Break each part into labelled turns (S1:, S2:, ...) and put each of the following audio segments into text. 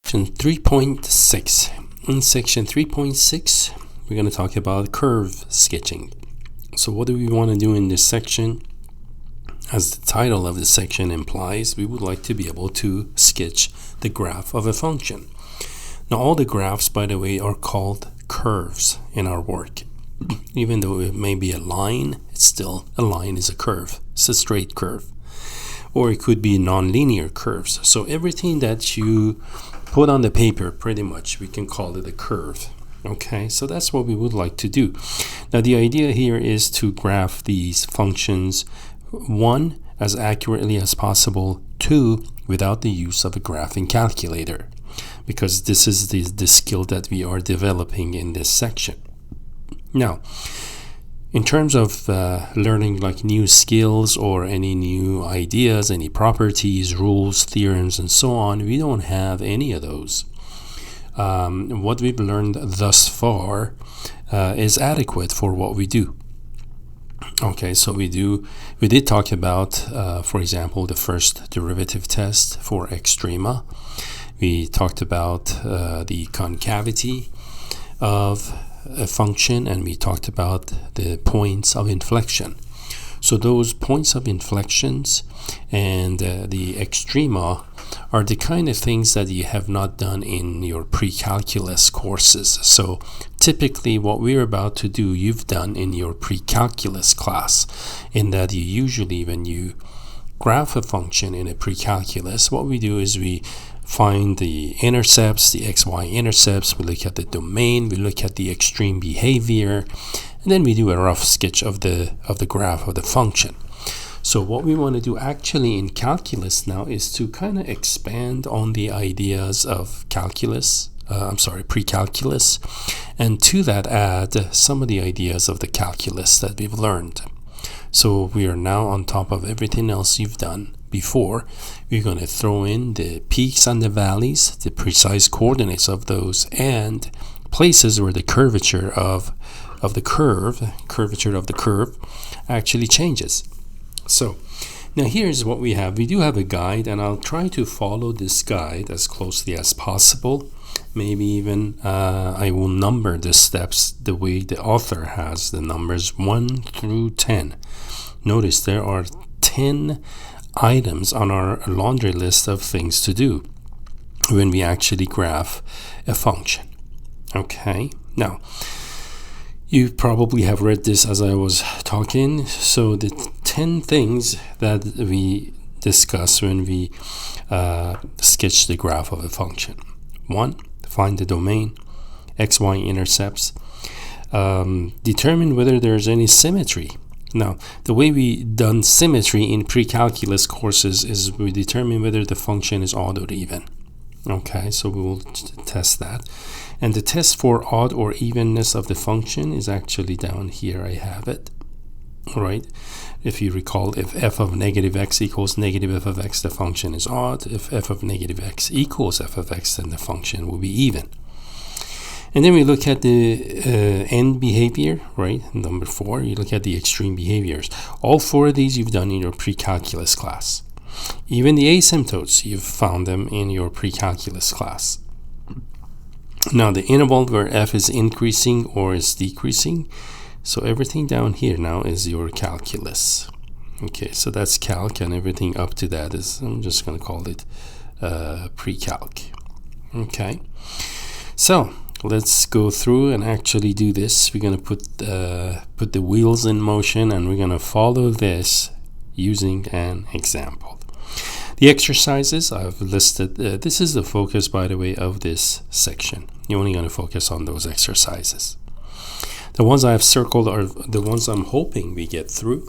S1: Section 3.6. In section 3.6, we're going to talk about curve sketching. So what do we want to do in this section? As the title of the section implies, we would like to be able to sketch the graph of a function. Now all the graphs, by the way, are called curves in our work. Even though it may be a line, it's still a line is a curve. It's a straight curve. Or it could be non-linear curves. So everything that you put on the paper, pretty much, we can call it a curve. Okay, so that's what we would like to do. Now the idea here is to graph these functions, one, as accurately as possible, two, without the use of a graphing calculator, because this is the skill that we are developing in this section. Now, in terms of learning like new skills or any new ideas, any properties, rules, theorems, and so on, we don't have any of those. What we've learned thus far is adequate for what we do. Okay, so we did talk about, for example, the first derivative test for Extrema. We talked about the concavity of a function, and we talked about the points of inflection. So those points of inflections and the extrema are the kind of things that you have not done in your pre-calculus courses. So typically what we're about to do, you've done in your pre-calculus class, in that you usually, when you graph a function in a pre-calculus, what we do is we find the intercepts, the xy intercepts, we look at the domain, we look at the extreme behavior, and then we do a rough sketch of the graph of the function. So what we want to do actually in calculus now is to kind of expand on the ideas of pre-calculus, and to that add some of the ideas of the calculus that we've learned. So we are now on top of everything else you've done before. We're going to throw in the peaks and the valleys, the precise coordinates of those, and places where the curvature of the curve actually changes. So now here's what we have. We do have a guide, and I'll try to follow this guide as closely as possible. Maybe even I will number the steps the way the author has the numbers 1 through 10. Notice there are 10 items on our laundry list of things to do when we actually graph a function. Okay, now you probably have read this as I was talking. So the 10 things that we discuss when we sketch the graph of a function. 1, find the domain, xy intercepts, determine whether there's any symmetry. Now, the way we done symmetry in pre-calculus courses is we determine whether the function is odd or even. Okay, so we will test that. And the test for odd or evenness of the function is actually down here. I have it. All right. If you recall, if f of negative x equals negative f of x, the function is odd. If f of negative x equals f of x, then the function will be even. And then we look at the end behavior, right? Number 4, you look at the extreme behaviors. All 4 of these you've done in your pre-calculus class. Even the asymptotes, you've found them in your pre-calculus class. Now the interval where f is increasing or is decreasing. So everything down here now is your calculus. Okay, so that's calc, and everything up to that is, I'm just going to call it pre-calc. Okay, so let's go through and actually do this. We're going to put the wheels in motion, and we're going to follow this using an example. The exercises I've listed, this is the focus, by the way, of this section. You're only going to focus on those exercises. The ones I have circled are the ones I'm hoping we get through.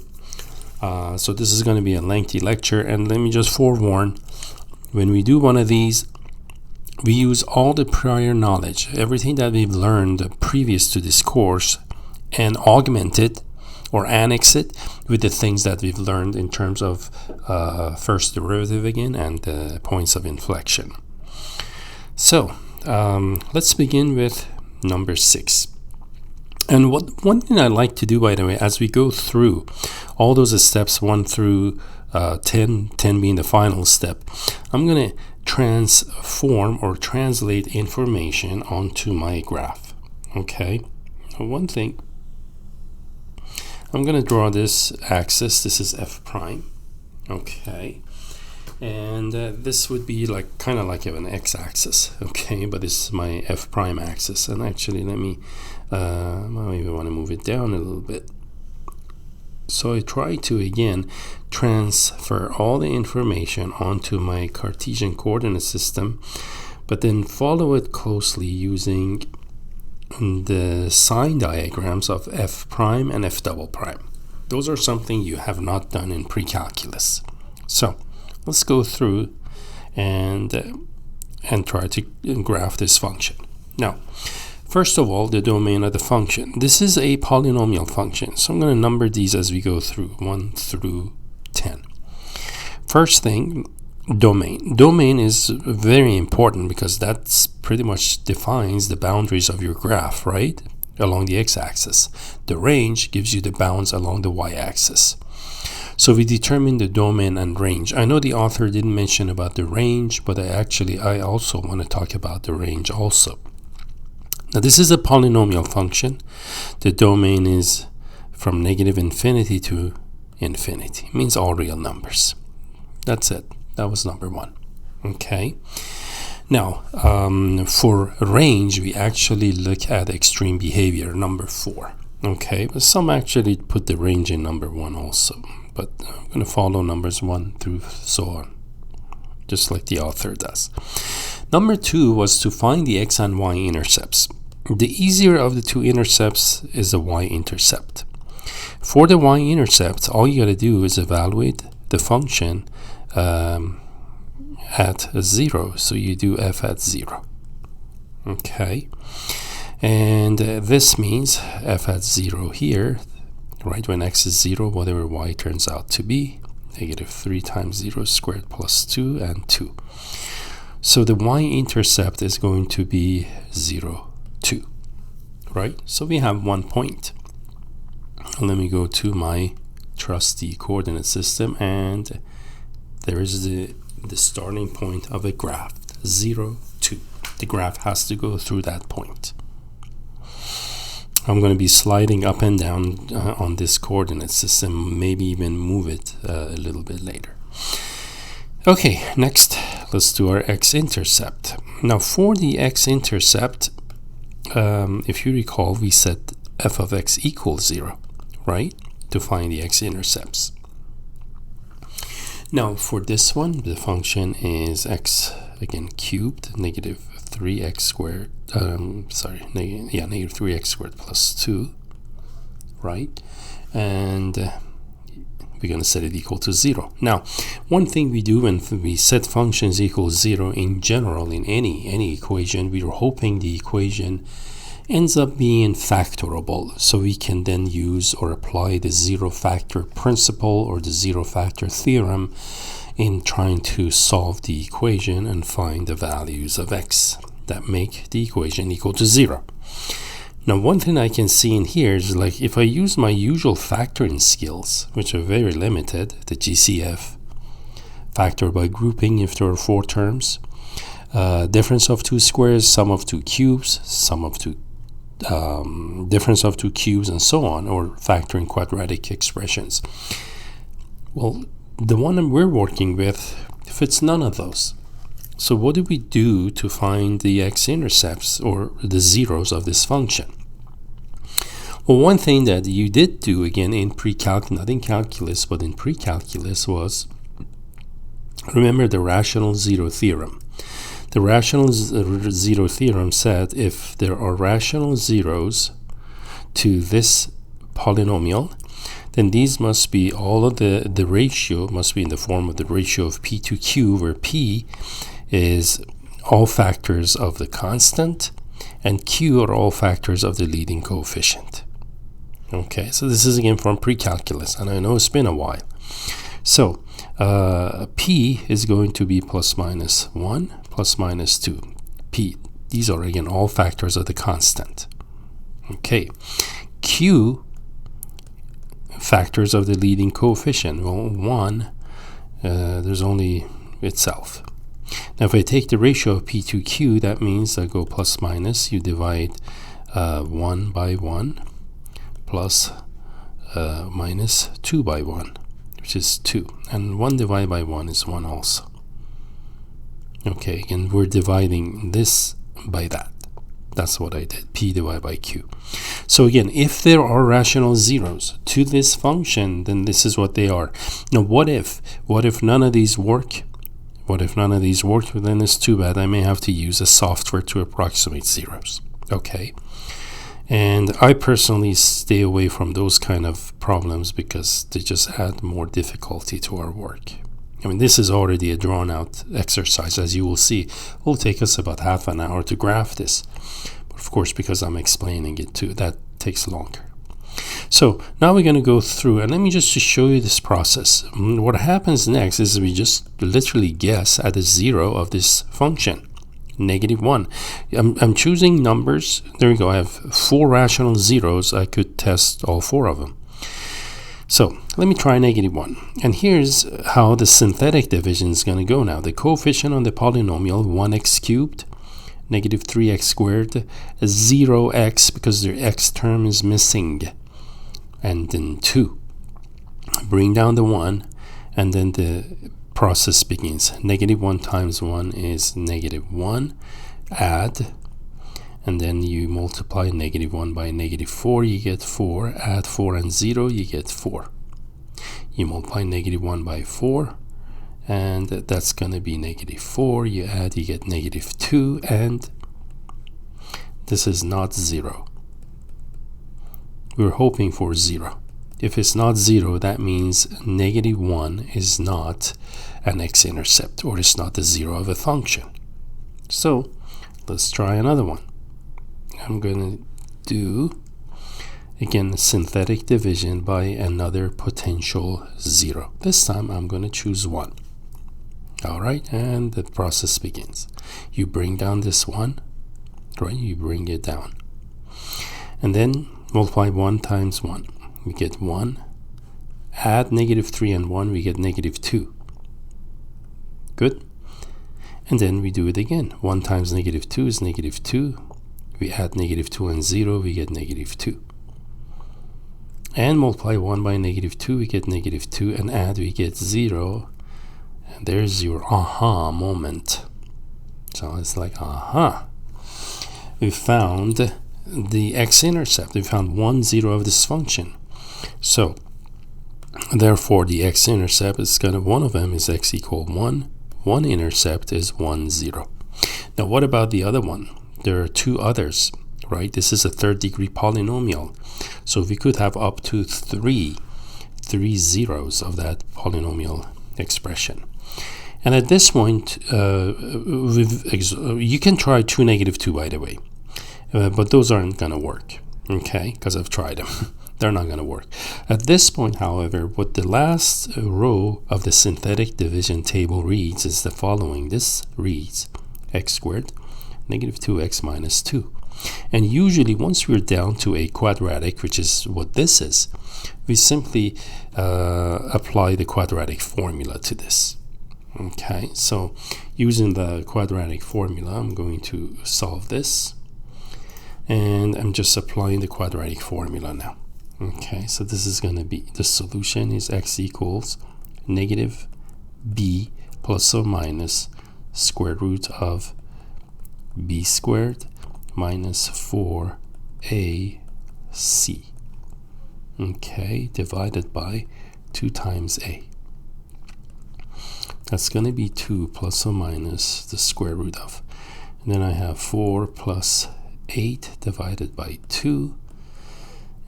S1: So this is going to be a lengthy lecture, and let me just forewarn, when we do one of these, we use all the prior knowledge, everything that we've learned previous to this course, and augment it or annex it with the things that we've learned in terms of first derivative again and the points of inflection. So let's begin with number 6. And one thing I like to do, by the way, as we go through all those steps 1 through 10 being the final step, I'm going to transform or translate information onto my graph. Okay, now one thing, I'm going to draw this axis. This is f prime. Okay, and this would be like kind of like an x-axis. Okay, but this is my f prime axis. And actually, let me maybe want to move it down a little bit. So I try to again transfer all the information onto my Cartesian coordinate system, but then follow it closely using the sign diagrams of f prime and f double prime. Those are something you have not done in pre-calculus. So let's go through and try to graph this function. Now, first of all, the domain of the function. This is a polynomial function, so I'm going to number these as we go through 1 through 10. First thing, domain. Domain is very important because that's pretty much defines the boundaries of your graph, right? Along the x-axis. The range gives you the bounds along the y-axis. So we determine the domain and range. I know the author didn't mention about the range, but I also want to talk about the range also. Now this is a polynomial function. The domain is from negative infinity to infinity. It means all real numbers. That's it. That was number one. Okay. Now, for range, we actually look at extreme behavior, number 4. Okay, but some actually put the range in number 1 also. But I'm going to follow numbers 1 through so on, just like the author does. Number 2 was to find the x and y intercepts. The easier of the two intercepts is the y-intercept. For the y-intercept, all you got to do is evaluate the function at 0. So you do f at 0. Okay. And this means f at 0 here, right, when x is 0, whatever y turns out to be, negative 3 times 0 squared plus 2 and 2. So the y-intercept is going to be 0, 2, right? So we have 1 point. Let me go to my trusty coordinate system, and there is the starting point of a graph, 0, 2. The graph has to go through that point. I'm going to be sliding up and down on this coordinate system, maybe even move it a little bit later. Okay, next, let's do our x-intercept. Now, for the x-intercept, if you recall, we set f of x equals 0, right, to find the x-intercepts. Now, for this one, the function is x, again, cubed, negative 3x squared, negative 3x squared plus 2, right? And we're going to set it equal to 0. Now, one thing we do when we set functions equal 0 in general in any equation, we're hoping the equation ends up being factorable, so we can then use or apply the zero factor principle or the zero factor theorem in trying to solve the equation and find the values of x that make the equation equal to 0. Now, one thing I can see in here is, like, if I use my usual factoring skills, which are very limited, the GCF, factor by grouping if there are 4 terms, difference of 2 squares, sum of 2 cubes, sum of 2 difference of 2 cubes, and so on, or factoring quadratic expressions. Well, the one we're working with fits none of those. So what do we do to find the x-intercepts or the zeros of this function? Well, one thing that you did do again in pre-calculus, not in calculus, but in pre-calculus, was remember the rational zero theorem. The rational zero theorem said if there are rational zeros to this polynomial, then these must be all of the ratio must be in the form of the ratio of p to q, where p is all factors of the constant and q are all factors of the leading coefficient. Okay, so this is again from pre-calculus, and I know it's been a while. So p is going to be plus minus 1, plus minus 2. P, these are again all factors of the constant. Okay, q, factors of the leading coefficient. Well, 1, there's only itself. Now if I take the ratio of p to q, that means I go plus minus, you divide 1 by 1 plus minus 2 by 1, which is 2. And 1 divided by 1 is 1 also. Okay, and we're dividing this by that. That's what I did, p divided by q. So again, if there are rational zeros to this function, then this is what they are. Now what if none of these work? What if none of these work? Then it's too bad. I may have to use a software to approximate zeros. Okay. And I personally stay away from those kind of problems because they just add more difficulty to our work. I mean, this is already a drawn out exercise. As you will see, it will take us about half an hour to graph this. But of course, because I'm explaining it too, that takes longer. So now we're going to go through, and let me just show you this process. What happens next is we just literally guess at the zero of this function, -1. I'm choosing numbers. There we go. I have 4 rational zeros. I could test all 4 of them. So let me try -1. And here's how the synthetic division is going to go now. The coefficient on the polynomial 1x cubed, -3x squared, 0x because the x term is missing, and then 2. Bring down the 1, and then the process begins. -1 times 1 is -1. Add, and then you multiply -1 by -4, you get 4. Add 4 and 0, you get 4. You multiply -1 by 4, and that's going to be -4. You add, you get -2, and this is not 0. We're hoping for 0. If it's not 0, that means -1 is not an x-intercept, or it's not the 0 of a function. So let's try another one. I'm going to do, again, synthetic division by another potential 0. This time I'm going to choose 1. All right, and the process begins. You bring down this 1, right? You bring it down. And then multiply 1 times 1. We get 1. Add -3 and 1, we get -2. Good. And then we do it again. 1 times -2 is -2. We add -2 and 0, we get -2. And multiply 1 by -2, we get -2. And add, we get 0. And there's your aha moment. So it's like, aha. We found the x-intercept. We found 1, 0 of this function. So therefore the x-intercept is going to, one of them is x equal 1. One intercept is 1, 0. Now what about the other one? There are 2 others, right? This is a 3rd degree polynomial. So we could have up to 3 zeros of that polynomial expression. And at this point, you can try 2, -2, by the way. But those aren't going to work, okay? Because I've tried them. They're not going to work. At this point, however, what the last row of the synthetic division table reads is the following. This reads x squared -2x minus 2. And usually once we're down to a quadratic, which is what this is, we simply apply the quadratic formula to this. Okay, so using the quadratic formula, I'm going to solve this. And I'm just applying the quadratic formula now. Okay, so this is going to be, the solution is x equals -b plus or minus square root of b squared minus 4ac. Okay, divided by 2 times a. That's going to be 2 plus or minus the square root of. And then I have 4 plus 8 divided by 2.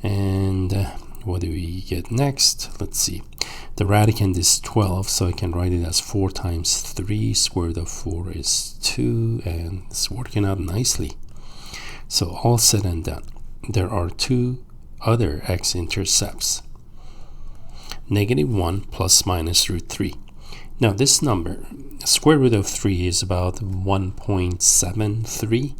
S1: And what do we get next? Let's see. The radicand is 12, so I can write it as 4 times 3. Square root of 4 is 2, and it's working out nicely. So all said and done, there are 2 other x-intercepts. -1 plus minus root 3. Now this number, square root of 3 is about 1.73.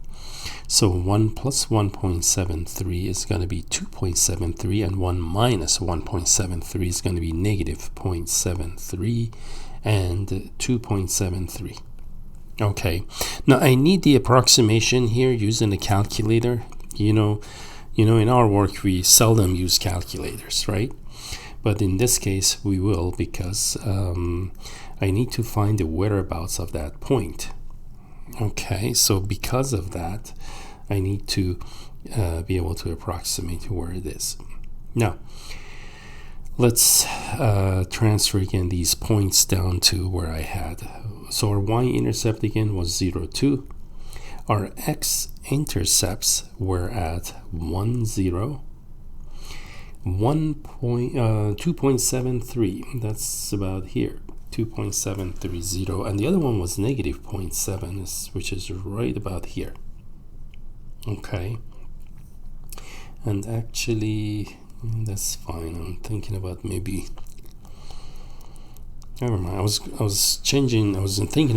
S1: So 1 plus 1.73 is going to be 2.73, and 1 minus 1.73 is going to be -0.73 and 2.73. Okay, now I need the approximation here using a calculator. You know, in our work we seldom use calculators, right? But in this case we will, because I need to find the whereabouts of that point. Okay, so because of that, I need to be able to approximate where it is. Now, let's transfer again these points down to where I had. So our y-intercept again was 0, 2. Our x-intercepts were at 1, 0. 2.73, that's about here, 2.730, and the other one was negative 0.7, which is right about here. Okay, and actually that's fine. I'm thinking about maybe, never mind. I was thinking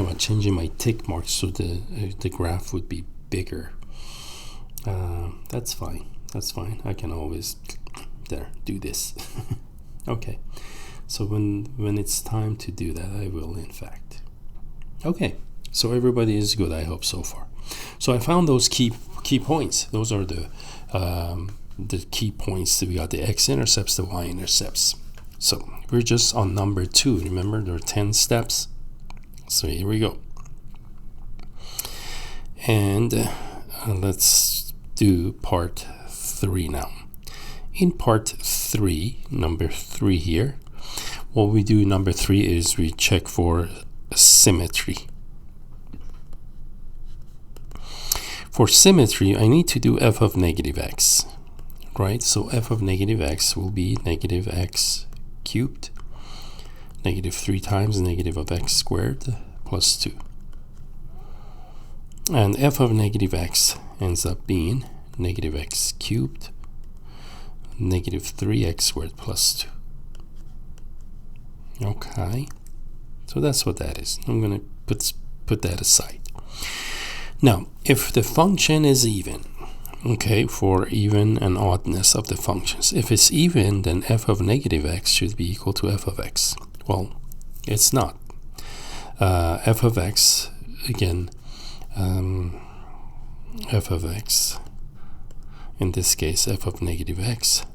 S1: about changing my tick marks so the graph would be bigger. That's fine. I can always do this. Okay, so when it's time to do that, I will, in fact. Okay, so everybody is good, I hope, so far. So I found those key points. Those are the key points that we got: the x-intercepts, the y-intercepts. So we're just on number 2. Remember, there are 10 steps. So here we go. And let's do part 3 now. In part 3, number 3 here, what we do in number 3 is we check for symmetry. For symmetry, I need to do f of negative x, right? So f of negative x will be negative x cubed, negative 3 times negative of x squared plus 2. And f of negative x ends up being negative x cubed, negative 3x squared plus 2. Okay, so that's what that is. I'm going to put that aside. Now, if the function is even, okay, for even and oddness of the functions, if it's even, then f of negative x should be equal to f of x. Well, it's not. F of x, again, f of x, in this case f of negative x,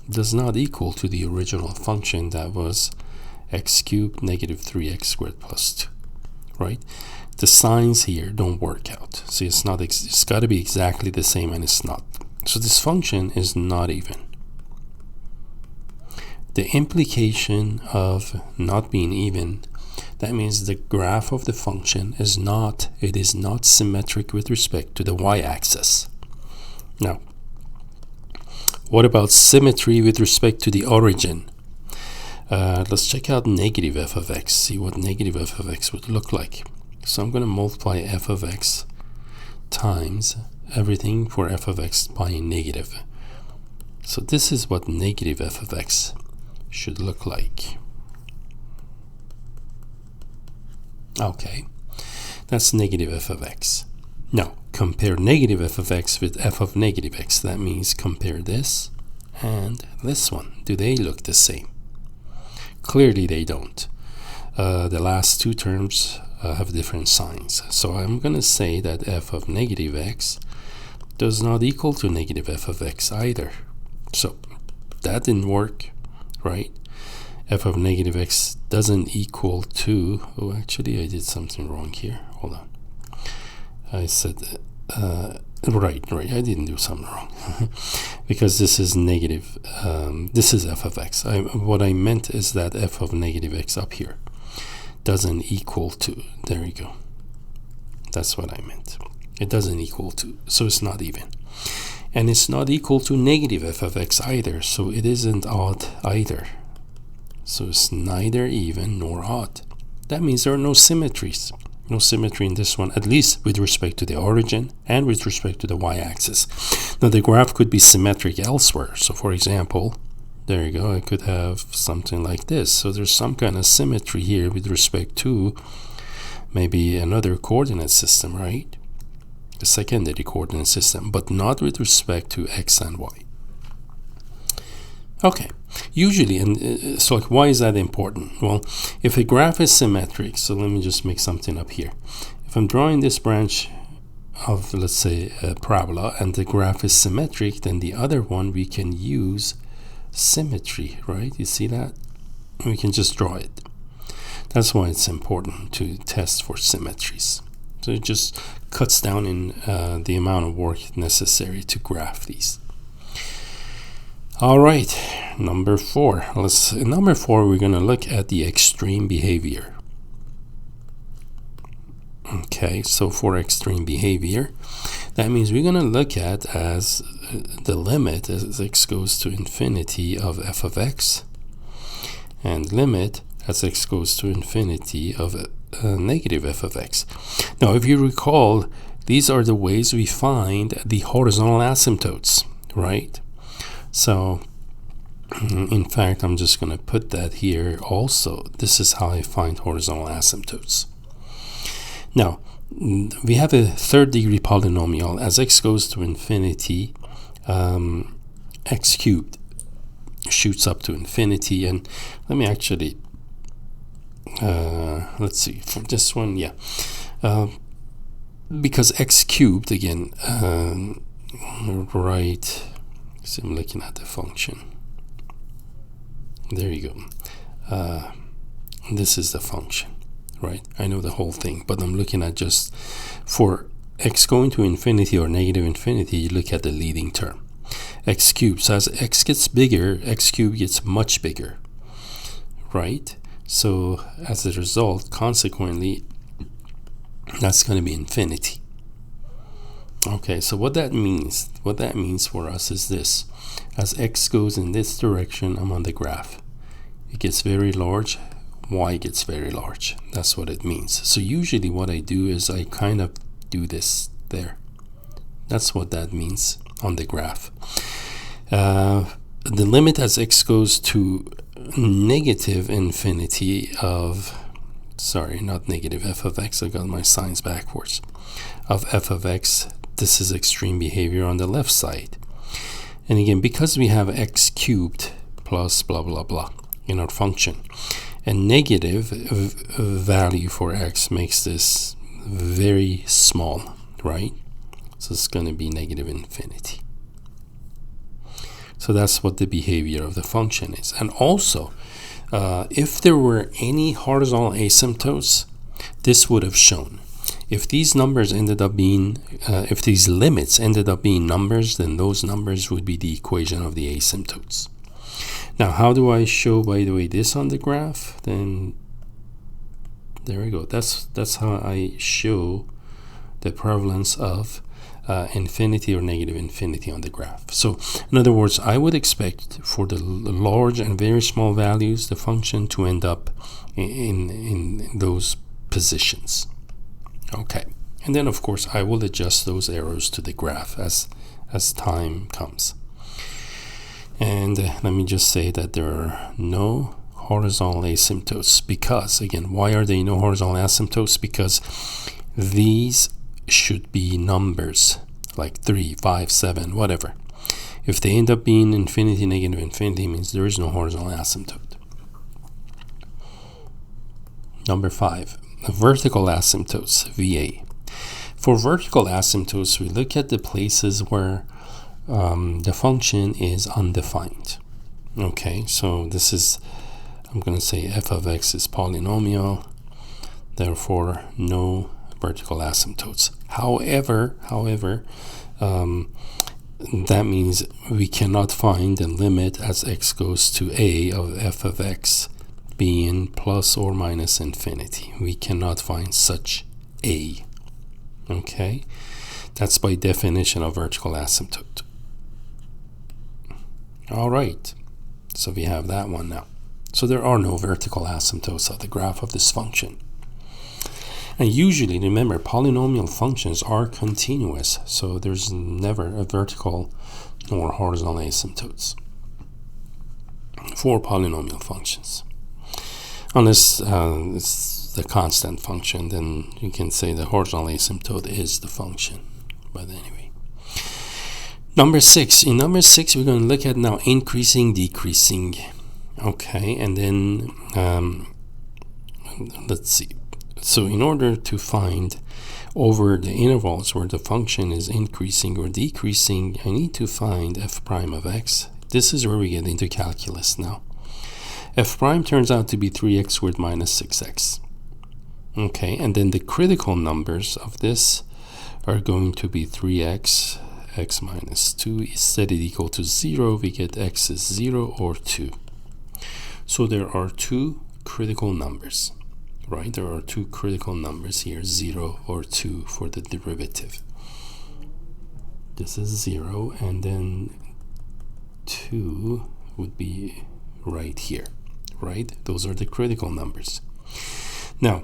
S1: does not equal to the original function that was x cubed negative 3x squared plus 2, right? The signs here don't work out. See, it's got to be exactly the same, and it's not. So this function is not even. The implication of not being even, that means the graph of the function is not symmetric with respect to the y-axis. Now, what about symmetry with respect to the origin? Let's check out negative f of x, see what negative f of x would look like. So I'm going to multiply f of x times everything for f of x by negative. So this is what negative f of x should look like. Okay, that's negative f of x. Now, compare negative f of x with f of negative x. That means compare this and this one. Do they look the same? Clearly they don't. The last two terms have different signs. So I'm going to say that f of negative x does not equal to negative f of x either. So that didn't work, right? F of negative x doesn't equal to, oh, actually I did something wrong here. Hold on. I said, right, I didn't do something wrong. Because this is negative, this is f of x. What I meant is that f of negative x up here doesn't equal to, there you go. That's what I meant. It doesn't equal to, so it's not even. And it's not equal to negative f of x either, so it isn't odd either. So it's neither even nor odd. That means there are no symmetries. No symmetry in this one, at least with respect to the origin and with respect to the y-axis. Now the graph could be symmetric elsewhere. So for example, there you go, I could have something like this. So there's some kind of symmetry here with respect to maybe another coordinate system, right? The secondary coordinate system, but not with respect to x and y. Okay, usually, and so like, why is that important? Well, if a graph is symmetric, so let me just make something up here. if I'm drawing this branch of, let's say, a parabola, and the graph is symmetric, then the other one we can use symmetry, right? You see that? We can just draw it. That's why it's important to test for symmetries. So it just cuts down in the amount of work necessary to graph these. All right, number 4. In number 4, we're going to look at the extreme behavior. Okay, so for extreme behavior, that means we're going to look at as the limit as x goes to infinity of f of x, and limit as x goes to infinity of negative f of x. Now, if you recall, these are the ways we find the horizontal asymptotes, right? So, in fact, I'm just going to put that here also. This is how I find horizontal asymptotes. Now, we have a third degree polynomial. As x goes to infinity, x cubed shoots up to infinity. And let me actually, let's see, for this one, yeah. Because x cubed, again, right, so I'm looking at the function. There you go. This is the function. Right, I know the whole thing, but I'm looking at just for x going to infinity or negative infinity, you look at the leading term, x cubed. So as x gets bigger, x cubed gets much bigger, right? So as a result, consequently, that's going to be infinity. Okay, so what that means for us is this: as x goes in this direction, I'm on the graph, it gets very large. Y gets very large. That's what it means. So usually what I do is I kind of do this there. That's what that means on the graph. The limit as x goes to negative infinity of, sorry, not negative f of x, I got my signs backwards, of f of x, this is extreme behavior on the left side. And again, because we have x cubed plus blah blah blah in our function, a negative value for x makes this very small, right? So it's going to be negative infinity. So that's what the behavior of the function is. And also, if there were any horizontal asymptotes, this would have shown. If these numbers ended up being, if these limits ended up being numbers, then those numbers would be the equation of the asymptotes. Now, how do I show, by the way, this on the graph? Then there we go. That's how I show the prevalence of infinity or negative infinity on the graph. So, in other words, I would expect for the large and very small values, the function to end up in those positions. Okay, and then of course I will adjust those arrows to the graph as time comes. And let me just say that there are no horizontal asymptotes because, again, why are there no horizontal asymptotes? Because these should be numbers like 3, 5, 7, whatever. If they end up being infinity, negative infinity, means there is no horizontal asymptote. Number 5, vertical asymptotes, VA. For vertical asymptotes, we look at the places where the function is undefined. Okay, so this is, I'm going to say f of x is polynomial, therefore no vertical asymptotes. However, that means we cannot find the limit as x goes to a of f of x being plus or minus infinity. We cannot find such a. Okay, that's by definition of vertical asymptote. All right, so we have that one now. So there are no vertical asymptotes of the graph of this function. And usually, remember, polynomial functions are continuous, so there's never a vertical nor horizontal asymptotes for polynomial functions. Unless it's the constant function, then you can say the horizontal asymptote is the function. But anyway. Number 6. In number 6, we're going to look at now increasing, decreasing. Okay, and then let's see. So in order to find over the intervals where the function is increasing or decreasing, I need to find f prime of x. This is where we get into calculus now. F prime turns out to be 3x squared minus 6x. Okay, and then the critical numbers of this are going to be 3x, x minus 2 is set it equal to 0. We get x is 0 or 2. So there are two critical numbers, right? There are two critical numbers here, 0 or 2 for the derivative. This is 0, and then 2 would be right here, right? Those are the critical numbers. Now,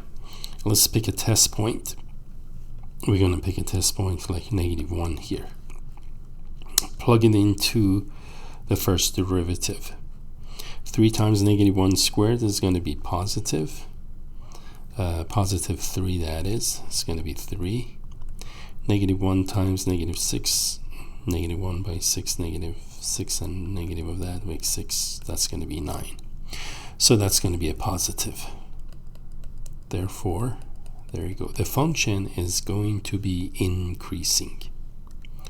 S1: let's pick a test point. We're going to pick a test point like -1 here. Plug it into the first derivative. 3 times -1 squared is going to be positive. Positive 3, that is. It's going to be 3. -1 times -6. -1 by 6, -6 and negative of that makes 6. That's going to be 9. So that's going to be a positive. Therefore, there you go. The function is going to be increasing.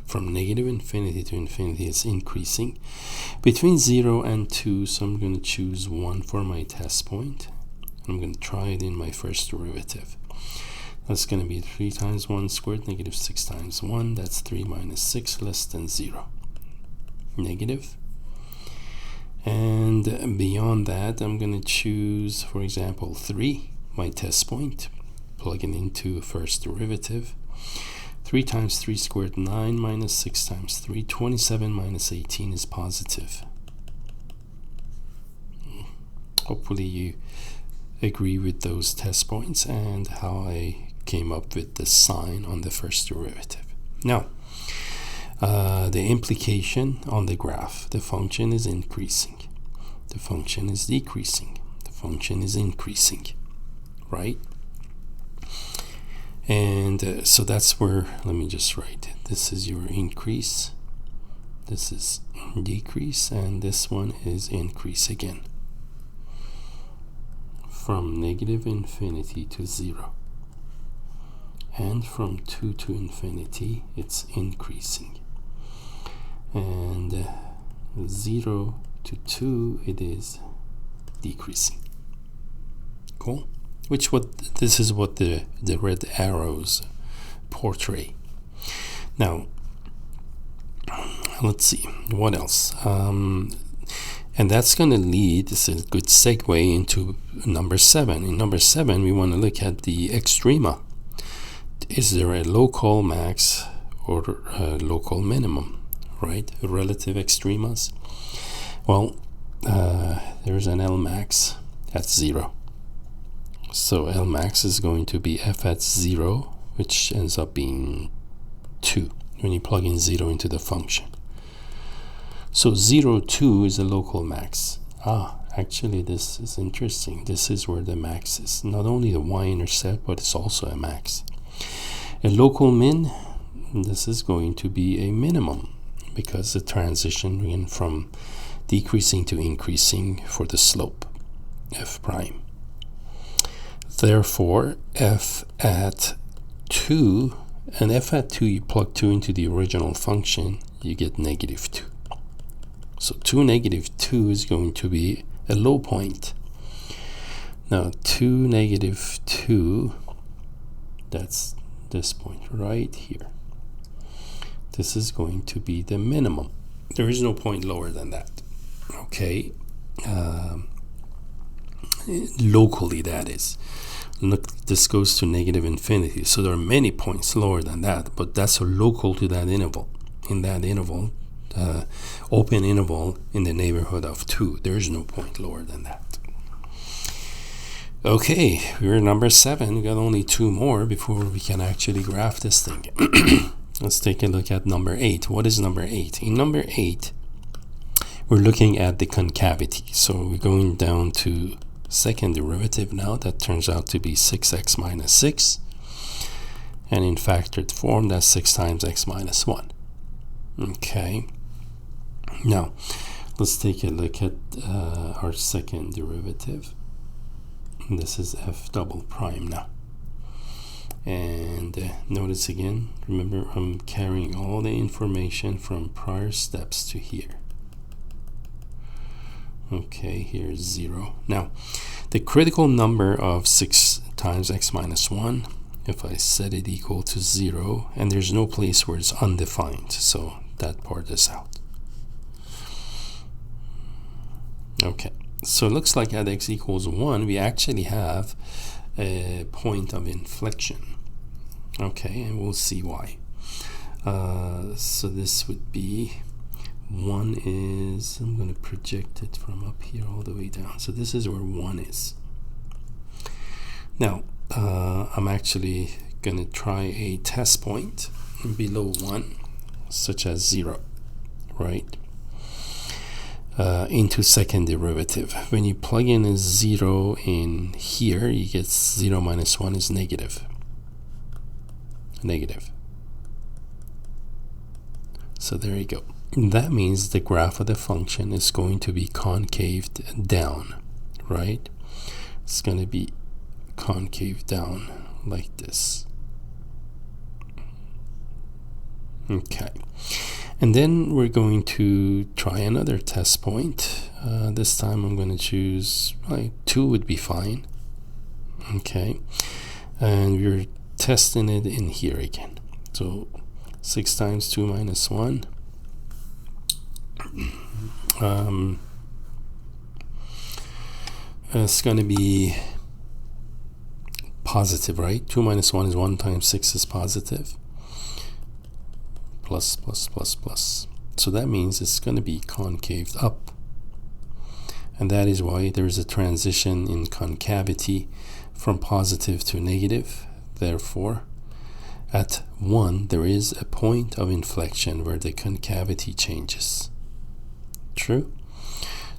S1: From -infinity to infinity, it's increasing. Between 0 and 2, so I'm going to choose 1 for my test point. I'm going to try it in my first derivative. That's going to be 3 times 1 squared, -6 times 1. That's 3 minus 6 less than 0. Negative. And beyond that, I'm going to choose, for example, 3, my test point. Plug it into first derivative. 3 times 3 squared, 9 minus 6 times 3. 27 minus 18 is positive. Hopefully you agree with those test points and how I came up with the sign on the first derivative. Now, the implication on the graph, the function is increasing, the function is decreasing, the function is increasing, right? And so that's where, let me just write it. This is your increase, this is decrease, and this one is increase again. From -infinity to 0. And from 2 to infinity, it's increasing. And 0 to 2, it is decreasing. Cool? This is what the red arrows portray. Now, let's see, what else? And that's going to lead, this is a good segue into number 7. In number 7, we want to look at the extrema. Is there a local max or a local minimum, right? Relative extremas. Well, there's an L max at 0. So L max is going to be f at 0, which ends up being 2 when you plug in 0 into the function. So 0, 2 is a local max. Actually, this is interesting. This is where the max is. Not only the y-intercept, but it's also a max. A local min, this is going to be a minimum because the transition went from decreasing to increasing for the slope, f prime. Therefore, f at 2, and f at 2, you plug 2 into the original function, you get -2. So 2, -2 is going to be a low point. Now 2, -2, that's this point right here. This is going to be the minimum. There is no point lower than that. Okay. Locally, that is. Look, this goes to -infinity. So there are many points lower than that, but that's local to that interval. In that interval, open interval in the neighborhood of 2, there is no point lower than that. Okay, we're number 7. We got only 2 more before we can actually graph this thing. Let's take a look at number 8. What is number 8? In number 8, we're looking at the concavity. So we're going down to second derivative now. That turns out to be 6x minus 6. And in factored form, that's 6 times x minus 1. Okay. Now, let's take a look at our second derivative. This is f double prime now. And notice again, remember I'm carrying all the information from prior steps to here. Okay, here's 0. Now, the critical number of 6 times x minus 1, if I set it equal to 0, and there's no place where it's undefined, so that part is out. Okay, so it looks like at x equals 1, we actually have a point of inflection. Okay, and we'll see why. So this would be 1 is, I'm going to project it from up here all the way down. So this is where 1 is. Now, I'm actually going to try a test point below 1, such as 0, right? Into second derivative. When you plug in a 0 in here, you get 0 minus 1 is negative. Negative. So there you go. That means the graph of the function is going to be concaved down, right? It's going to be concave down like this. Okay. And then we're going to try another test point. This time I'm going to choose, like, 2 would be fine. Okay. And we're testing it in here again. So 6 times 2 minus 1. It's going to be positive, right? 2 minus 1 is 1 times 6 is positive. Plus, plus, plus, plus. So that means it's going to be concaved up. And that is why there is a transition in concavity from positive to negative. Therefore, at 1, there is a point of inflection where the concavity changes. True?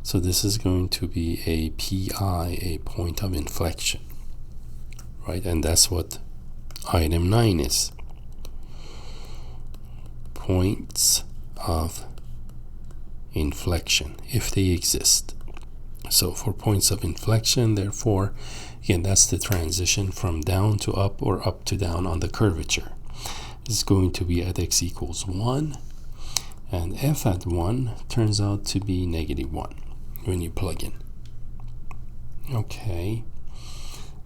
S1: So this is going to be a PI, a point of inflection, right? And that's what item 9 is. Points of inflection, if they exist. So for points of inflection, therefore, again, that's the transition from down to up or up to down on the curvature. It's going to be at x equals 1. And f at 1 turns out to be negative 1 when you plug in. Okay,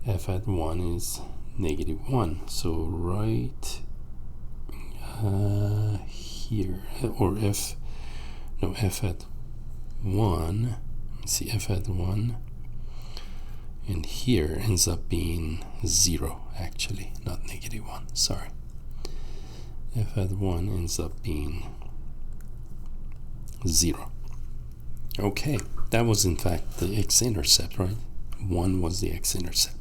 S1: f at 1 is negative 1. So right here, or f at 1, let's see, f at 1 and here ends up being 0, actually, not negative 1, sorry. F at 1 ends up being 0. Okay, that was in fact the X-Intercept, right? 1 was the X-Intercept.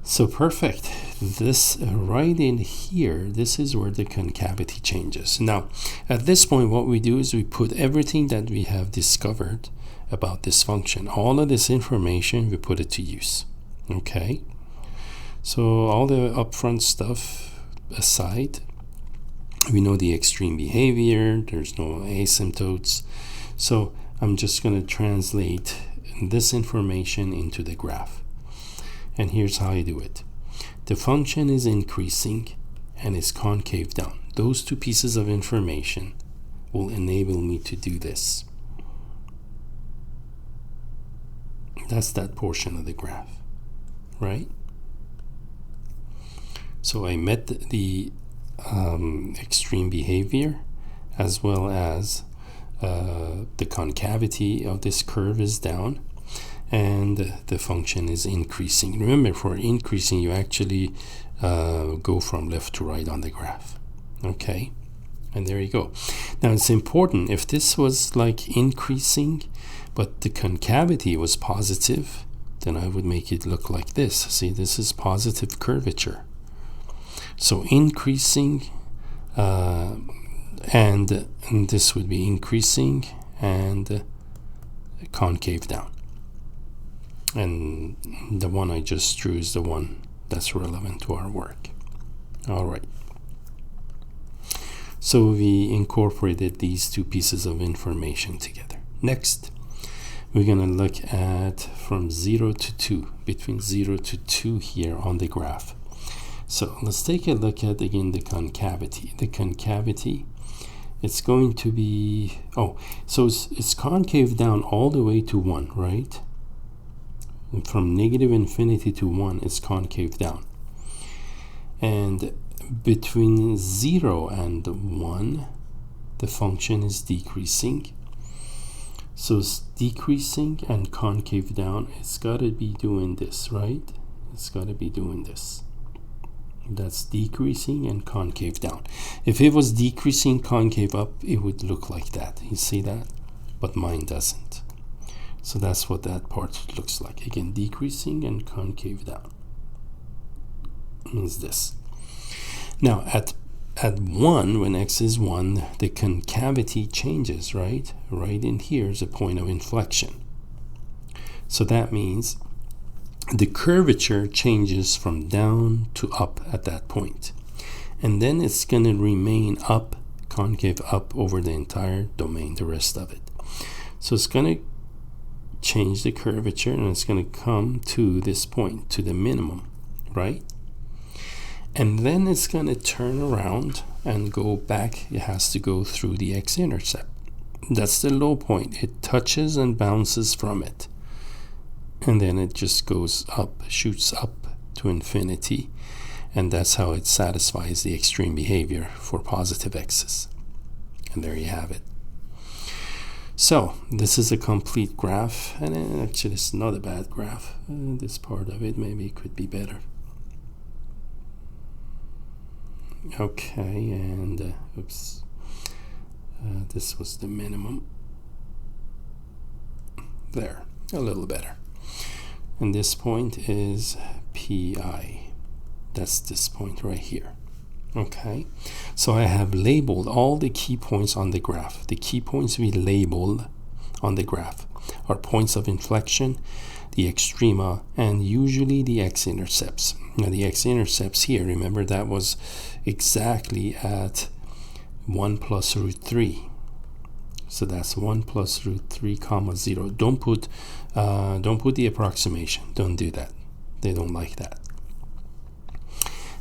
S1: So perfect. This right in here, this is where the concavity changes. Now, at this point, what we do is we put everything that we have discovered about this function, all of this information, we put it to use. Okay? So all the upfront stuff aside, we know the extreme behavior, there's no asymptotes. So I'm just going to translate this information into the graph. And here's how I do it. The function is increasing and is concave down. Those two pieces of information will enable me to do this. That's that portion of the graph, right? So I met the extreme behavior as well as the concavity of this curve is down and the function is increasing. Remember, for increasing you actually go from left to right on the graph. Okay, and there you go. Now it's important, if this was like increasing but the concavity was positive, then I would make it look like this. See, this is positive curvature. So increasing and this would be increasing and concave down. And the one I just drew is the one that's relevant to our work. All right. So we incorporated these two pieces of information together. Next, we're going to look at from 0 to 2, between 0 to 2 here on the graph. So let's take a look at again the concavity. The concavity, it's going to be, so it's concave down all the way to 1, right? And from negative infinity to 1, it's concave down. And between 0 and 1, the function is decreasing. So it's decreasing and concave down. It's got to be doing this, right? It's got to be doing this. That's decreasing and concave down. If it was decreasing concave up, it would look like that. You see that? But mine doesn't. So that's what that part looks like. Again, decreasing and concave down means this. Now at 1, when x is 1, the concavity changes, right? Right in here is a point of inflection. So that means the curvature changes from down to up at that point. And then it's going to remain up, concave up over the entire domain, the rest of it. So it's going to change the curvature and it's going to come to this point, to the minimum, right? And then it's going to turn around and go back. It has to go through the X-intercept. That's the low point. It touches and bounces from it. And then it just goes up, shoots up to infinity. And that's how it satisfies the extreme behavior for positive x's. And there you have it. So this is a complete graph. And actually it's not a bad graph. This part of it maybe could be better. Okay, and oops, this was the minimum. There, a little better. And this point is pi. That's this point right here. Okay, so I have labeled all the key points on the graph. The key points we labeled on the graph are points of inflection, the extrema, and usually the x-intercepts. Now the x-intercepts here, remember that was exactly at 1 plus root 3. So that's 1 plus root 3 comma 0. Don't put the approximation. Don't do that. They don't like that.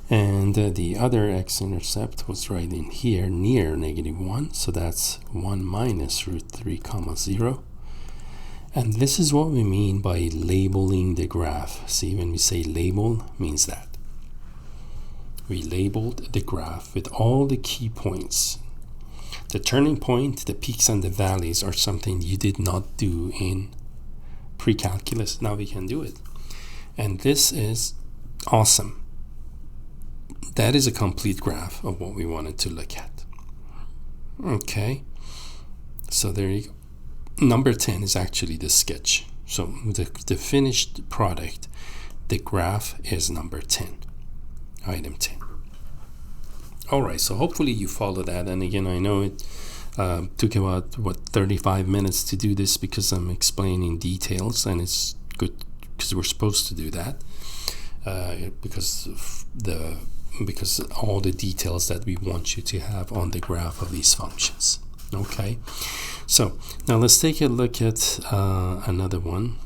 S1: And the other x-intercept was right in here near -1. So that's 1 minus root 3 comma 0. And this is what we mean by labeling the graph. See, when we say label, means that. We labeled the graph with all the key points. The turning point, the peaks and the valleys are something you did not do in pre-calculus. Now we can do it. And this is awesome. That is a complete graph of what we wanted to look at. Okay. So there you go. Number 10 is actually the sketch. So the finished product, the graph is number 10, item 10. All right, so hopefully you follow that. And again, I know it took about, 35 minutes to do this because I'm explaining details, and it's good because we're supposed to do that because all the details that we want you to have on the graph of these functions. Okay, so now let's take a look at another one.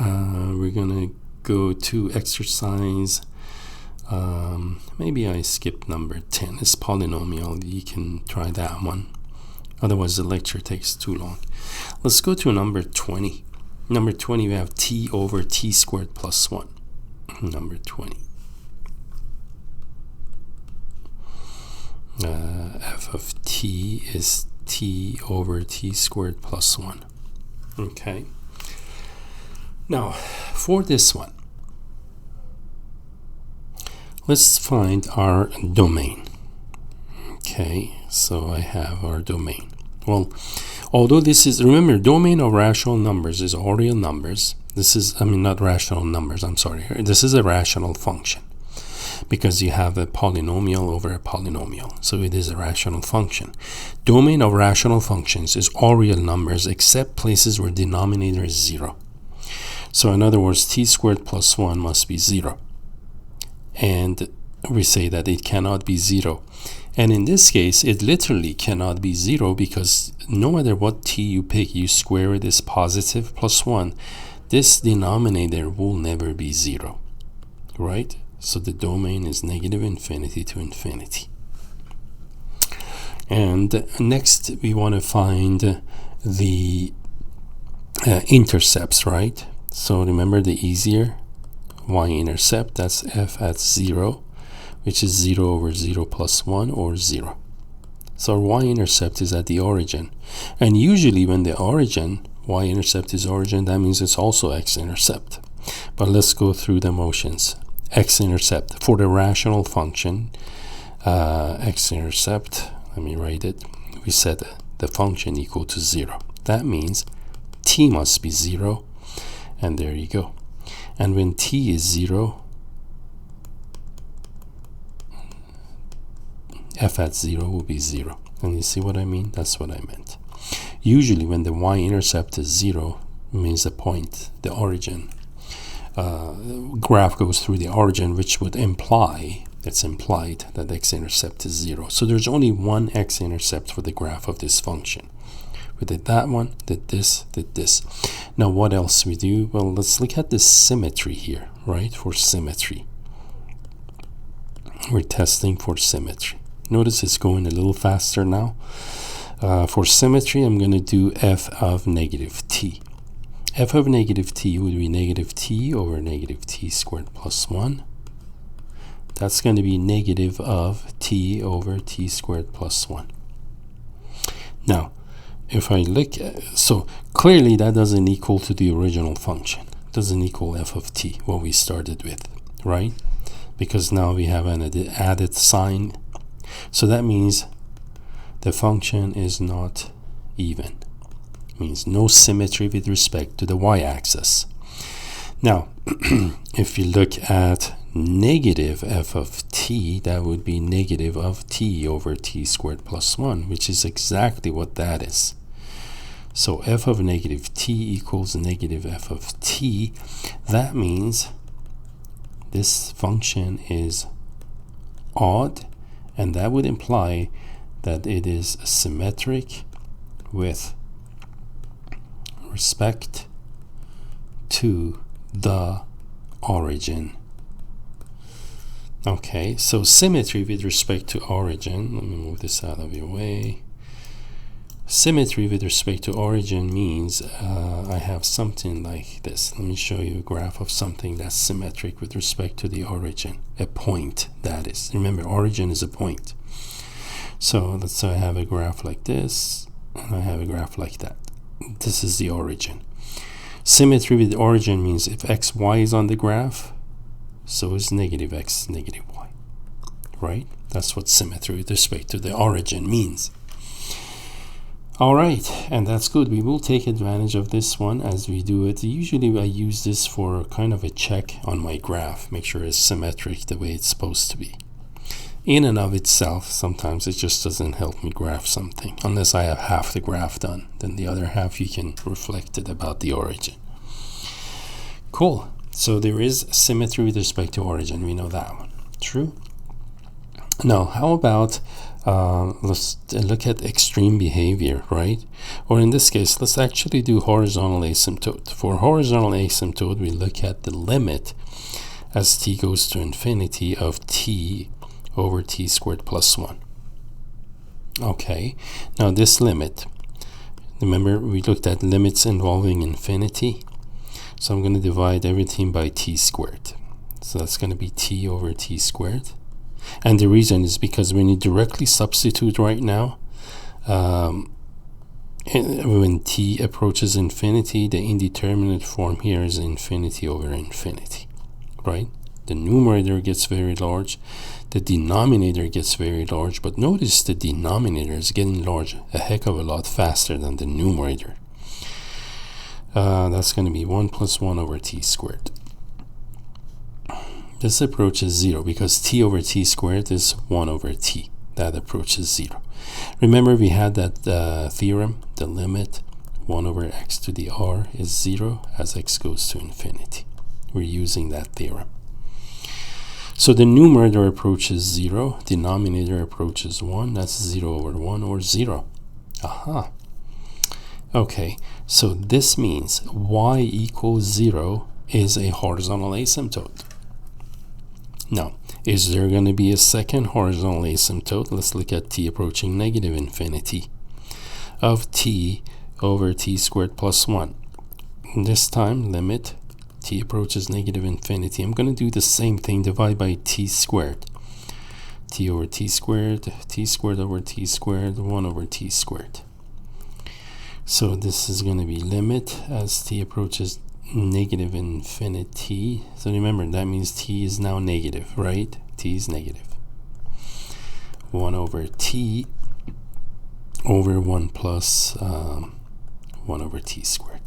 S1: We're gonna go to exercise. Maybe I skipped number 10. It's polynomial. You can try that one. Otherwise, the lecture takes too long. Let's go to number 20. Number 20, we have t over t squared plus 1. Number 20. F of t is t over t squared plus 1. Okay. Now, for this one, let's find our domain. Okay, so I have our domain. Well, although this is, remember, domain of rational numbers is all real numbers. This is, not rational numbers, I'm sorry. This is a rational function because you have a polynomial over a polynomial. So it is a rational function. Domain of rational functions is all real numbers except places where denominator is 0. So in other words, t squared plus 1 must be 0. And we say that it cannot be 0. And in this case, it literally cannot be 0 because no matter what t you pick, you square it is positive plus 1. This denominator will never be 0, right? So the domain is negative infinity to infinity. And next, we want to find the intercepts, right? So remember the easier y-intercept, that's f at 0, which is 0 over 0 plus 1 or 0. So our y-intercept is at the origin. And usually when the origin, y-intercept is origin, that means it's also x-intercept. But let's go through the motions. X-intercept for the rational function, x-intercept, let me write it. We set the function equal to 0. That means t must be 0, and there you go. And when t is 0, f at 0 will be 0. And you see what I mean? That's what I meant. Usually when the y-intercept is 0, it means the point, the origin. Graph goes through the origin, which would imply, it's implied that x-intercept is 0. So there's only one x-intercept for the graph of this function. We did that one, did this, did this. Now what else we do? Well, let's look at the symmetry here, right? For symmetry. We're testing for symmetry. Notice it's going a little faster now. For symmetry, I'm going to do f of negative t. F of negative t would be negative t over negative t squared plus 1. That's going to be negative of t over t squared plus 1. Now, if I look at, so clearly that doesn't equal to the original function. It doesn't equal f of t, what we started with, right? Because now we have an added sign. So that means the function is not even. It means no symmetry with respect to the y-axis. Now, if you look at negative f of t, that would be negative of t over t squared plus 1, which is exactly what that is. So f of negative t equals negative f of t. That means this function is odd, and that would imply that it is symmetric with respect to the origin. Okay, so symmetry with respect to origin, let me move this out of your way. Symmetry with respect to origin means I have something like this. Let me show you a graph of something that's symmetric with respect to the origin. A point, that is. Remember, origin is a point. So let's say I have a graph like this, and I have a graph like that. This is the origin. Symmetry with origin means if x, y is on the graph, so is negative x, negative y. Right? That's what symmetry with respect to the origin means. All right, and that's good. We will take advantage of this one as we do it. Usually I use this for kind of a check on my graph, make sure it's symmetric the way it's supposed to be. In and of itself, sometimes it just doesn't help me graph something, unless I have half the graph done. Then the other half you can reflect it about the origin. Cool. So there is symmetry with respect to origin. We know that one. True? Now, how about let's look at extreme behavior, right? Or in this case, let's actually do horizontal asymptote. For horizontal asymptote, we look at the limit as t goes to infinity of t over t squared plus 1. Okay, now this limit, remember we looked at limits involving infinity. So I'm going to divide everything by t squared. So that's going to be t over t squared. And the reason is because when you directly substitute right now, when t approaches infinity, the indeterminate form here is infinity over infinity, right? The numerator gets very large, the denominator gets very large, but notice the denominator is getting large a heck of a lot faster than the numerator. That's going to be 1 plus 1 over t squared. This approaches 0 because t over t squared is 1 over t. That approaches 0. Remember we had that theorem, the limit 1 over x to the r is 0 as x goes to infinity. We're using that theorem. So the numerator approaches 0, denominator approaches 1. That's 0 over 1 or 0. Aha. Okay, so this means y equals 0 is a horizontal asymptote. Now, is there going to be a second horizontal asymptote? Let's look at t approaching negative infinity of t over t squared plus 1. This time, limit t approaches negative infinity. I'm going to do the same thing, divide by t squared. T over t squared over t squared, 1 over t squared. So this is going to be limit as t approaches negative infinity. So remember, that means t is now negative, right? T is negative. 1 over t over 1 plus 1 over t squared.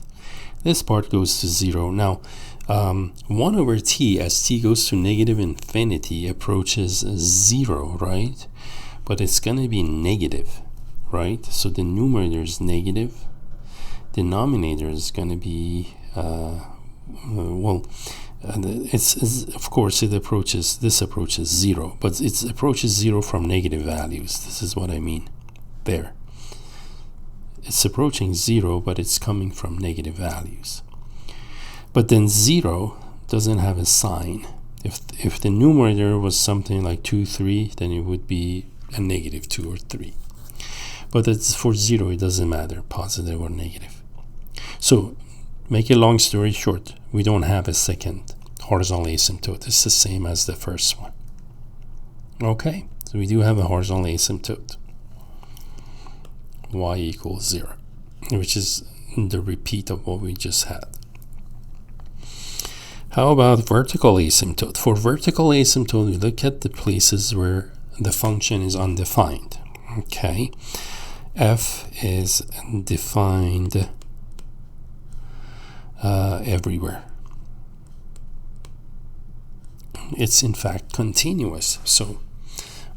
S1: This part goes to 0. Now, 1 over t, as t goes to negative infinity, approaches 0, right? But it's going to be negative, right? So the numerator is negative. Denominator is going to be, it's of course, this approaches 0, but it approaches 0 from negative values. This is what I mean there. It's approaching 0, but it's coming from negative values. But then 0 doesn't have a sign. If the numerator was something like 2, 3, then it would be a negative 2 or 3. But it's for 0, it doesn't matter, positive or negative. So, make a long story short, we don't have a second horizontal asymptote. It's the same as the first one. Okay, so we do have a horizontal asymptote. Y equals 0, which is the repeat of what we just had. How about vertical asymptote? For vertical asymptote, we look at the places where the function is undefined. Okay, f is defined everywhere. It's in fact continuous, so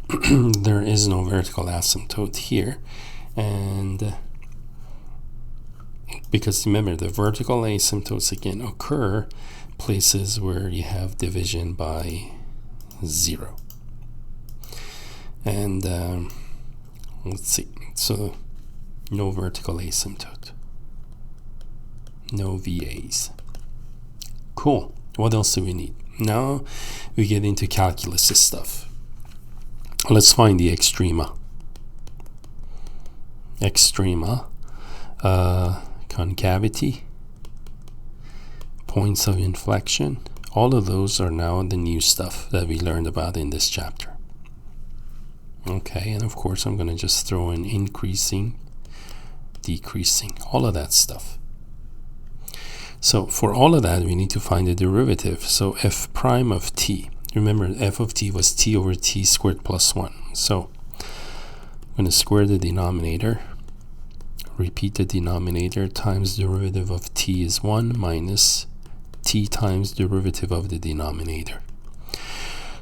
S1: there is no vertical asymptote here. And because remember, the vertical asymptotes again occur places where you have division by 0. And let's see, so no vertical asymptote, no VAs. Cool. What else do we need? Now we get into calculus stuff. Let's find the extrema. Extrema, concavity, points of inflection. All of those are now the new stuff that we learned about in this chapter. Okay, and of course I'm going to just throw in increasing, decreasing, all of that stuff. So for all of that, we need to find the derivative. So f prime of t, remember f of t was t over t squared plus 1. So I'm going to square the denominator, repeat the denominator, times derivative of t is 1 minus t times derivative of the denominator.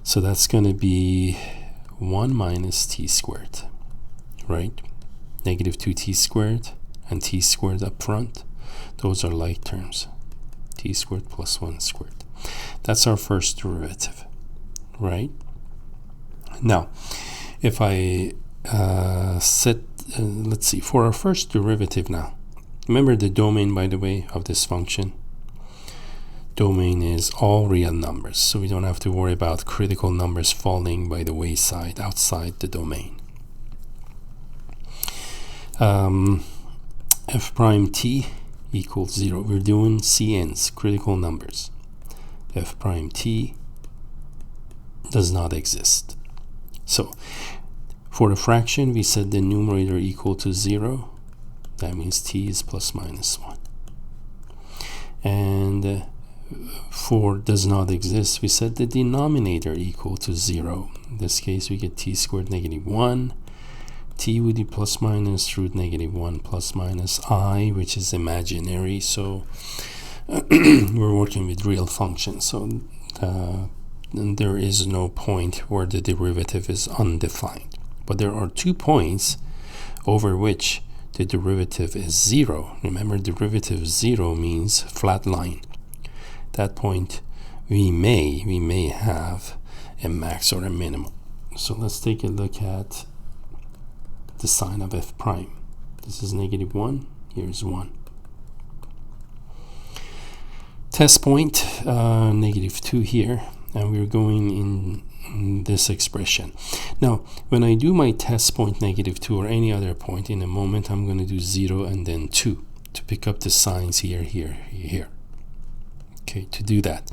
S1: So that's going to be 1 minus t squared, right? Negative 2t squared and t squared up front. Those are like terms. T squared plus 1 squared. That's our first derivative, right? Now, if I let's see, for our first derivative now, remember the domain, by the way, of this function. Domain is all real numbers, so we don't have to worry about critical numbers falling by the wayside outside the domain. F prime t equals 0. We're doing CNs, critical numbers. F prime t does not exist. So for a fraction, we set the numerator equal to 0. That means t is plus minus 1. And for does not exist, we set the denominator equal to 0. In this case, we get t squared negative 1. T would be plus minus root negative 1 plus minus I, which is imaginary. So we're working with real functions. So there is no point where the derivative is undefined. But there are 2 points over which the derivative is 0. Remember, derivative 0 means flat line. That point, we may have a max or a minimum. So let's take a look at the sign of f prime. This is -1, here's 1. Test point, -2 here, and we're going in this expression. Now, when I do my test point -2 or any other point in a moment, I'm going to do 0 and then 2 to pick up the signs here, here, here. Okay, to do that,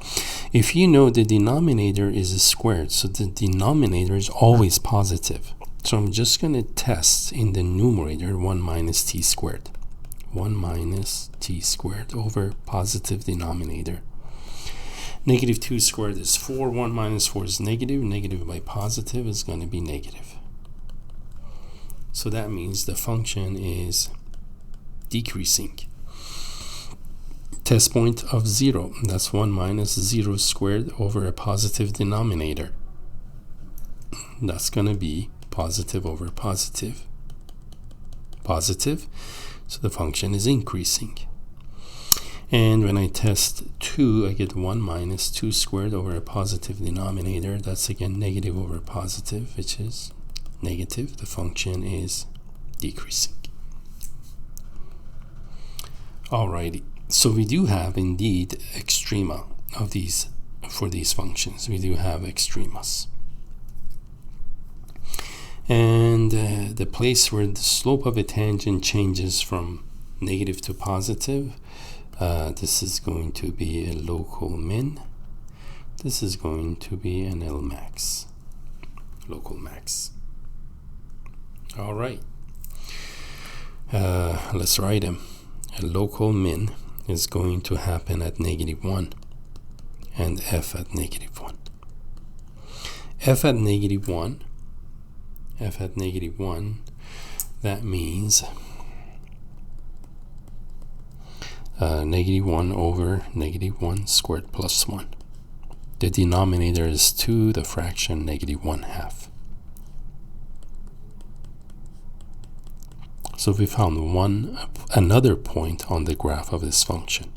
S1: if you know the denominator is squared, so the denominator is always positive. So I'm just going to test in the numerator 1 minus t squared. 1 minus t squared over positive denominator. -2 squared is 4. 1 minus 4 is negative. Negative by positive is going to be negative. So that means the function is decreasing. Test point of 0. That's 1 minus 0 squared over a positive denominator. That's going to be positive over positive. Positive. So the function is increasing. And when I test 2, I get 1 minus 2 squared over a positive denominator. That's again negative over positive, which is negative. The function is decreasing. Alrighty. So we do have indeed extrema of these, for these functions. We do have extremas. And the place where the slope of a tangent changes from negative to positive, this is going to be a local min. This is going to be an L max, local max. All right. Let's write them. A local min is going to happen at -1 and f at -1. F at -1, f at -1, that means -1 over -1 squared plus 1. The denominator is 2, the fraction -1/2. So we found another point on the graph of this function.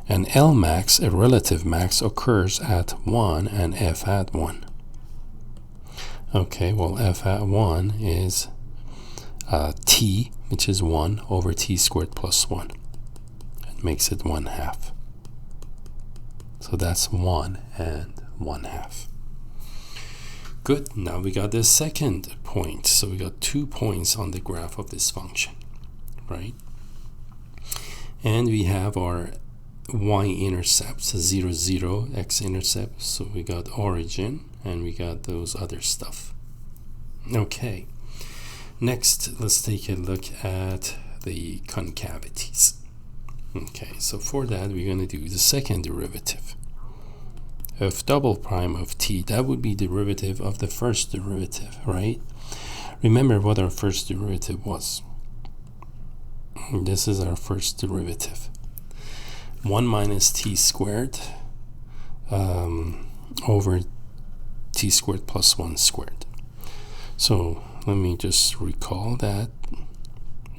S1: And L max, a relative max, occurs at 1 and f at 1. Okay, well, f at 1 is t, which is 1 over t squared plus 1. It makes it 1/2. So that's 1 and 1/2. Good, now we got the second point. So we got 2 points on the graph of this function, right? And we have our y-intercepts, 0, 0, x-intercepts. So we got origin and we got those other stuff. Okay, next let's take a look at the concavities. Okay, so for that we're going to do the second derivative. F double prime of t, that would be derivative of the first derivative, right? Remember what our first derivative was. This is our first derivative. 1 minus t squared over t squared plus 1 squared. So let me just recall that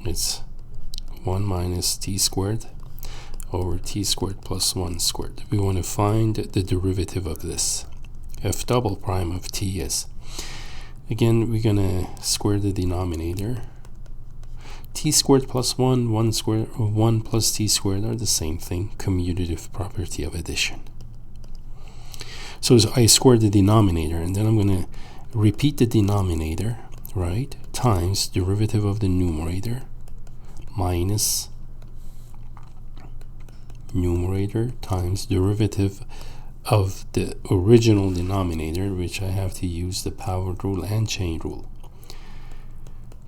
S1: it's 1 minus t squared over t squared plus 1 squared. We want to find the derivative of this. F double prime of t is, again, we're going to square the denominator. T squared plus 1, 1 squared, or 1 plus t squared are the same thing, commutative property of addition. So I square the denominator, and then I'm going to repeat the denominator, right, times derivative of the numerator minus numerator times derivative of the original denominator, which I have to use the power rule and chain rule.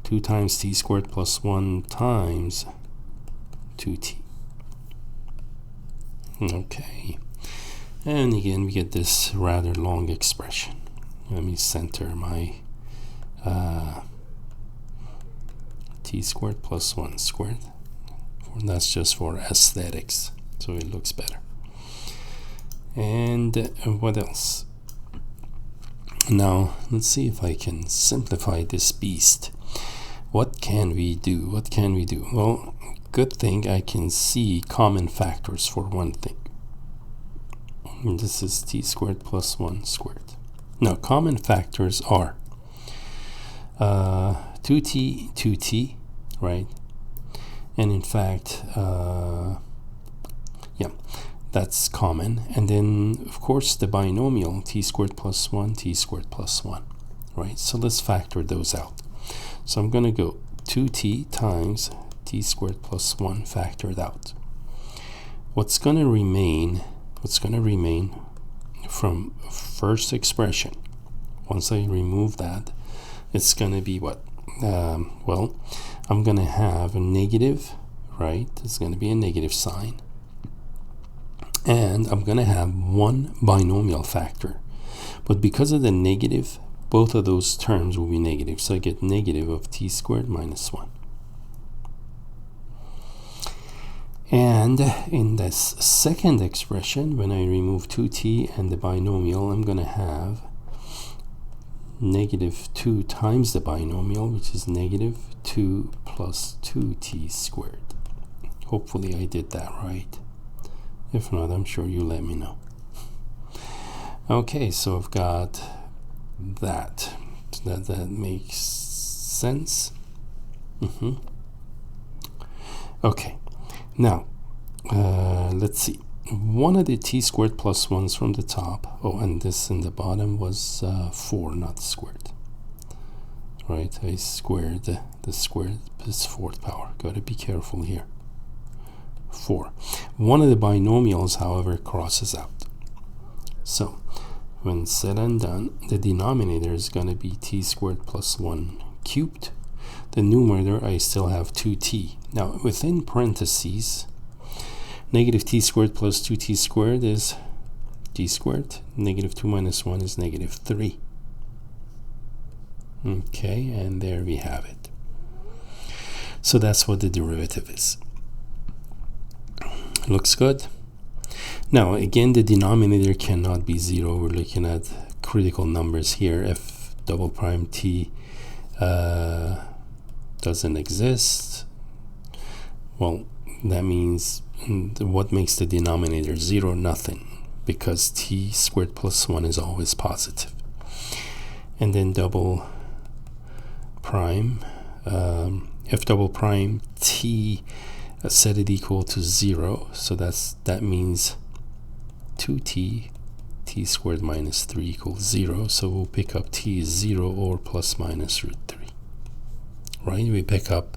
S1: 2 times t squared plus 1 times 2t. Okay, and again we get this rather long expression. Let me center my t squared plus 1 squared. That's just for aesthetics, so it looks better. And what else? Now let's see if I can simplify this beast. What can we do? What can we do? Well, good thing I can see common factors for one thing. And this is t squared plus 1 squared. Now, common factors are 2t, 2t, right? And in fact, yeah, that's common. And then, of course, the binomial t squared plus 1, t squared plus 1, right? So let's factor those out. So I'm going to go 2t times t squared plus 1 factored out. What's going to remain from first expression, once I remove that, it's going to be what? Well, I'm going to have a negative, right? It's going to be a negative sign. And I'm going to have one binomial factor. But because of the negative, both of those terms will be negative. So I get negative of t squared minus 1. And in this second expression, when I remove 2t and the binomial, I'm going to have negative 2 times the binomial, which is negative 2 plus 2t squared. Hopefully I did that right. If not, I'm sure you let me know. Okay, so I've got that. That makes sense. Okay, now let's see. One of the t squared plus 1s from the top, oh, and this in the bottom was 4, not squared. Right, I squared the squared is 4th power. Got to be careful here. 4. One of the binomials, however, crosses out. So when said and done, the denominator is going to be t squared plus 1 cubed. The numerator, I still have 2t. Now within parentheses, negative t squared plus 2t squared is t squared. Negative 2 minus 1 is negative 3. Okay, and there we have it. So that's what the derivative is. Looks good. Now again, the denominator cannot be 0. We're looking at critical numbers here. F double prime t doesn't exist. Well, that means what makes the denominator 0? Nothing, because t squared plus 1 is always positive. And then double prime, f double prime t, set it equal to 0, so that means 2t, t squared minus 3 equals 0, so we'll pick up t is 0 or plus minus root 3, right? We pick up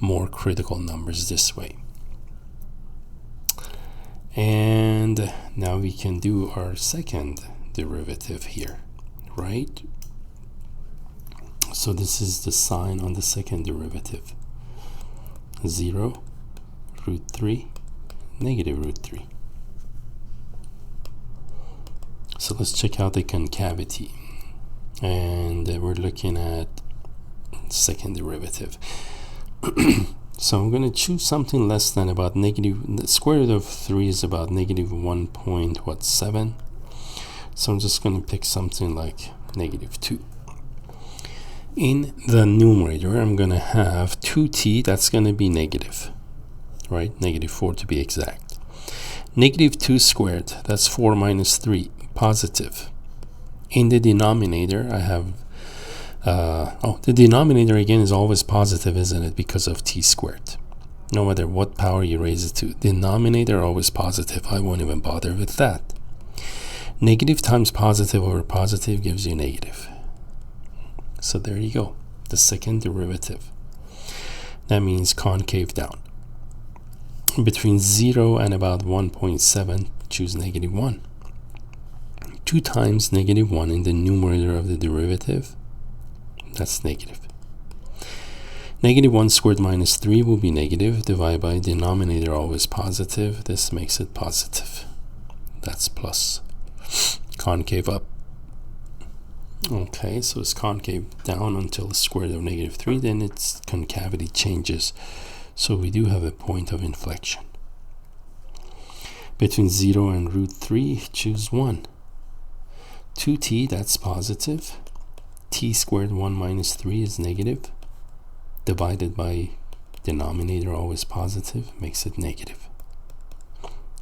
S1: more critical numbers this way. And now we can do our second derivative here, right? So this is the sign on the second derivative. 0, root 3, negative root 3. So let's check out the concavity. And we're looking at second derivative. So I'm going to choose something less than about negative, the square root of 3 is about negative 1.7. So I'm just going to pick something like negative 2. In the numerator, I'm going to have 2t, that's going to be negative, right? Negative 4 to be exact. Negative 2 squared, that's 4 minus 3, positive. In the denominator, I have, the denominator again is always positive, isn't it? Because of t squared. No matter what power you raise it to, denominator always positive. I won't even bother with that. Negative times positive over positive gives you negative. So there you go, the second derivative. That means concave down. Between 0 and about 1.7, choose negative 1. 2 times negative 1 in the numerator of the derivative, that's negative. Negative 1 squared minus 3 will be negative, divided by denominator always positive. This makes it positive. That's plus. Concave up. Okay, so it's concave down until the square root of negative 3, then its concavity changes. So we do have a point of inflection. Between 0 and root 3, choose 1. 2t, that's positive. T squared 1 minus 3 is negative. Divided by denominator always positive, makes it negative.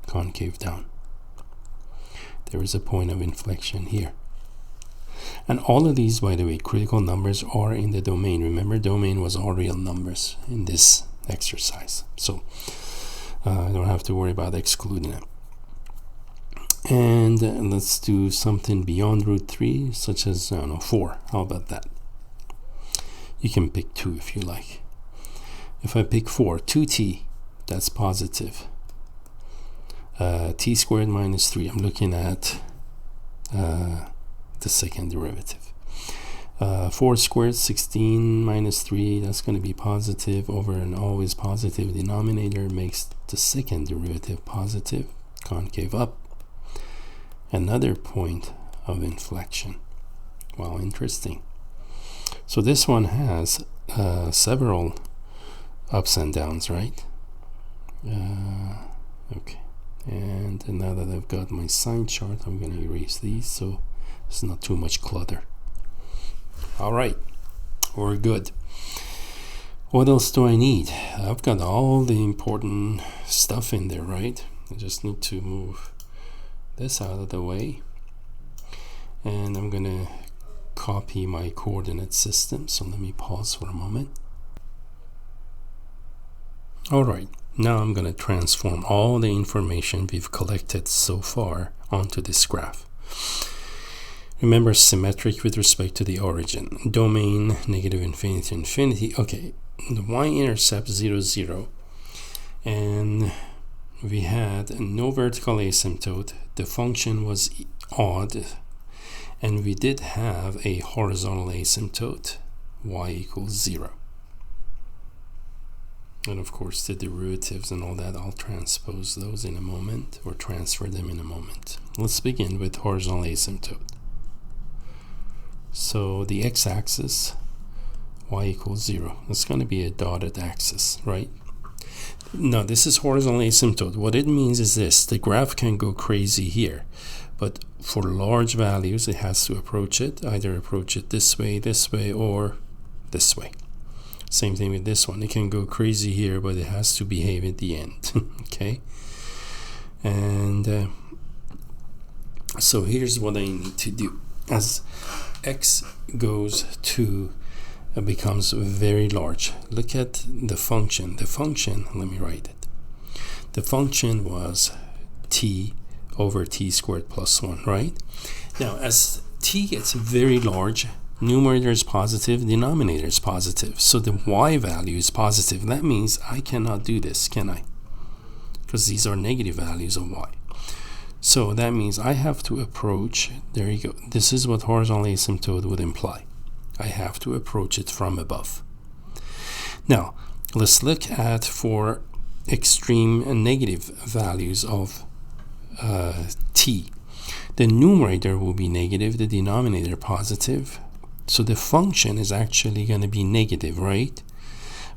S1: Concave down. There is a point of inflection here. And all of these, by the way, critical numbers are in the domain. Remember, domain was all real numbers in this exercise. So I don't have to worry about excluding them. And let's do something beyond root 3, such as, I don't know, 4. How about that? You can pick 2 if you like. If I pick 4, 2t, that's positive. T squared minus 3, I'm looking at the second derivative. 4 squared, 16 minus 3, that's going to be positive over an always positive denominator, makes the second derivative positive, concave up. Another point of inflection. Wow, interesting. So this one has several ups and downs, right? Okay. And now that I've got my sign chart, I'm going to erase these so it's not too much clutter. All right, we're good. What else do I need? I've got all the important stuff in there, right? I just need to move this out of the way. And I'm going to copy my coordinate system. So let me pause for a moment. All right. Now I'm going to transform all the information we've collected so far onto this graph. Remember, symmetric with respect to the origin. Domain, negative infinity, infinity. Okay, the y-intercept 0, 0. And we had no vertical asymptote. The function was odd. And we did have a horizontal asymptote, y equals 0. And of course the derivatives and all that, I'll transpose those in a moment, or transfer them in a moment. Let's begin with horizontal asymptote. So the x-axis, y equals 0. It's going to be a dotted axis, right? Now this is horizontal asymptote. What it means is this: the graph can go crazy here, but for large values it has to approach it, either approach it this way, or this way. Same thing with this one. It can go crazy here, but it has to behave at the end. Okay. And so here's what I need to do. As x goes to becomes very large, look at the function. The function, let me write it. The function was t over t squared plus 1, right? Now, as t gets very large, numerator is positive, denominator is positive. So the y value is positive. That means I cannot do this, can I? Because these are negative values of y. So that means I have to approach, there you go. This is what horizontal asymptote would imply. I have to approach it from above. Now, let's look at for extreme and negative values of t. The numerator will be negative, the denominator positive. So the function is actually going to be negative, right?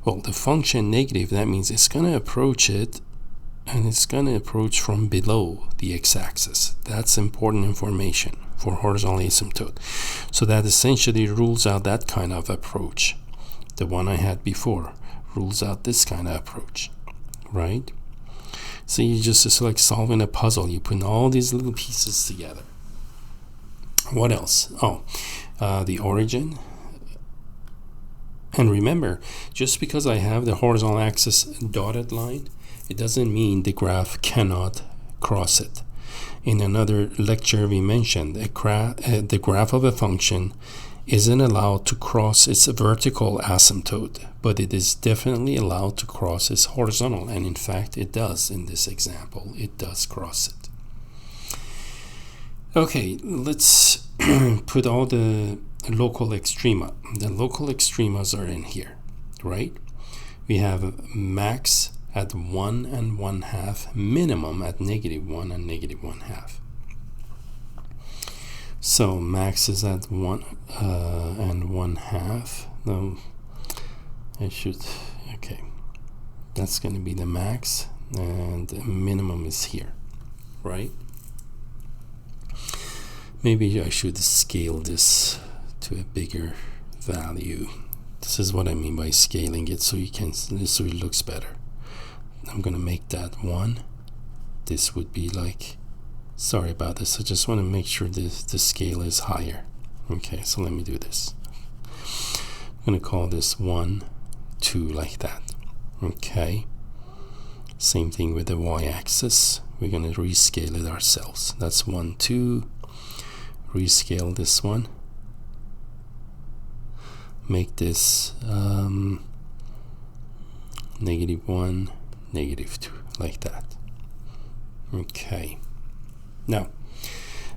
S1: Well, the function negative, that means it's going to approach it, and it's going to approach from below the x-axis. That's important information for horizontal asymptote. So that essentially rules out that kind of approach. The one I had before rules out this kind of approach, right? So it's like solving a puzzle. You put all these little pieces together. What else? Oh, the origin. And remember, just because I have the horizontal axis dotted line, it doesn't mean the graph cannot cross it. In another lecture we mentioned, the graph of a function isn't allowed to cross its vertical asymptote, but it is definitely allowed to cross its horizontal, and in fact it does. In this example, it does cross it. Okay, let's put all the local extrema. The local extremas are in here, right? We have max at 1 and 1/2, minimum at -1 and -1/2. So max is at 1 and 1/2. No, I should, okay. That's going to be the max, and the minimum is here, right? Maybe I should scale this to a bigger value. This is what I mean by scaling it, so so it looks better. I'm going to make that 1. This would be like, sorry about this, I just want to make sure the scale is higher. Okay, so let me do this. I'm going to call this 1, 2, like that. Okay. Same thing with the y-axis. We're going to rescale it ourselves. That's 1, 2. Rescale this one. Make this -1, -2, like that. Okay. Now,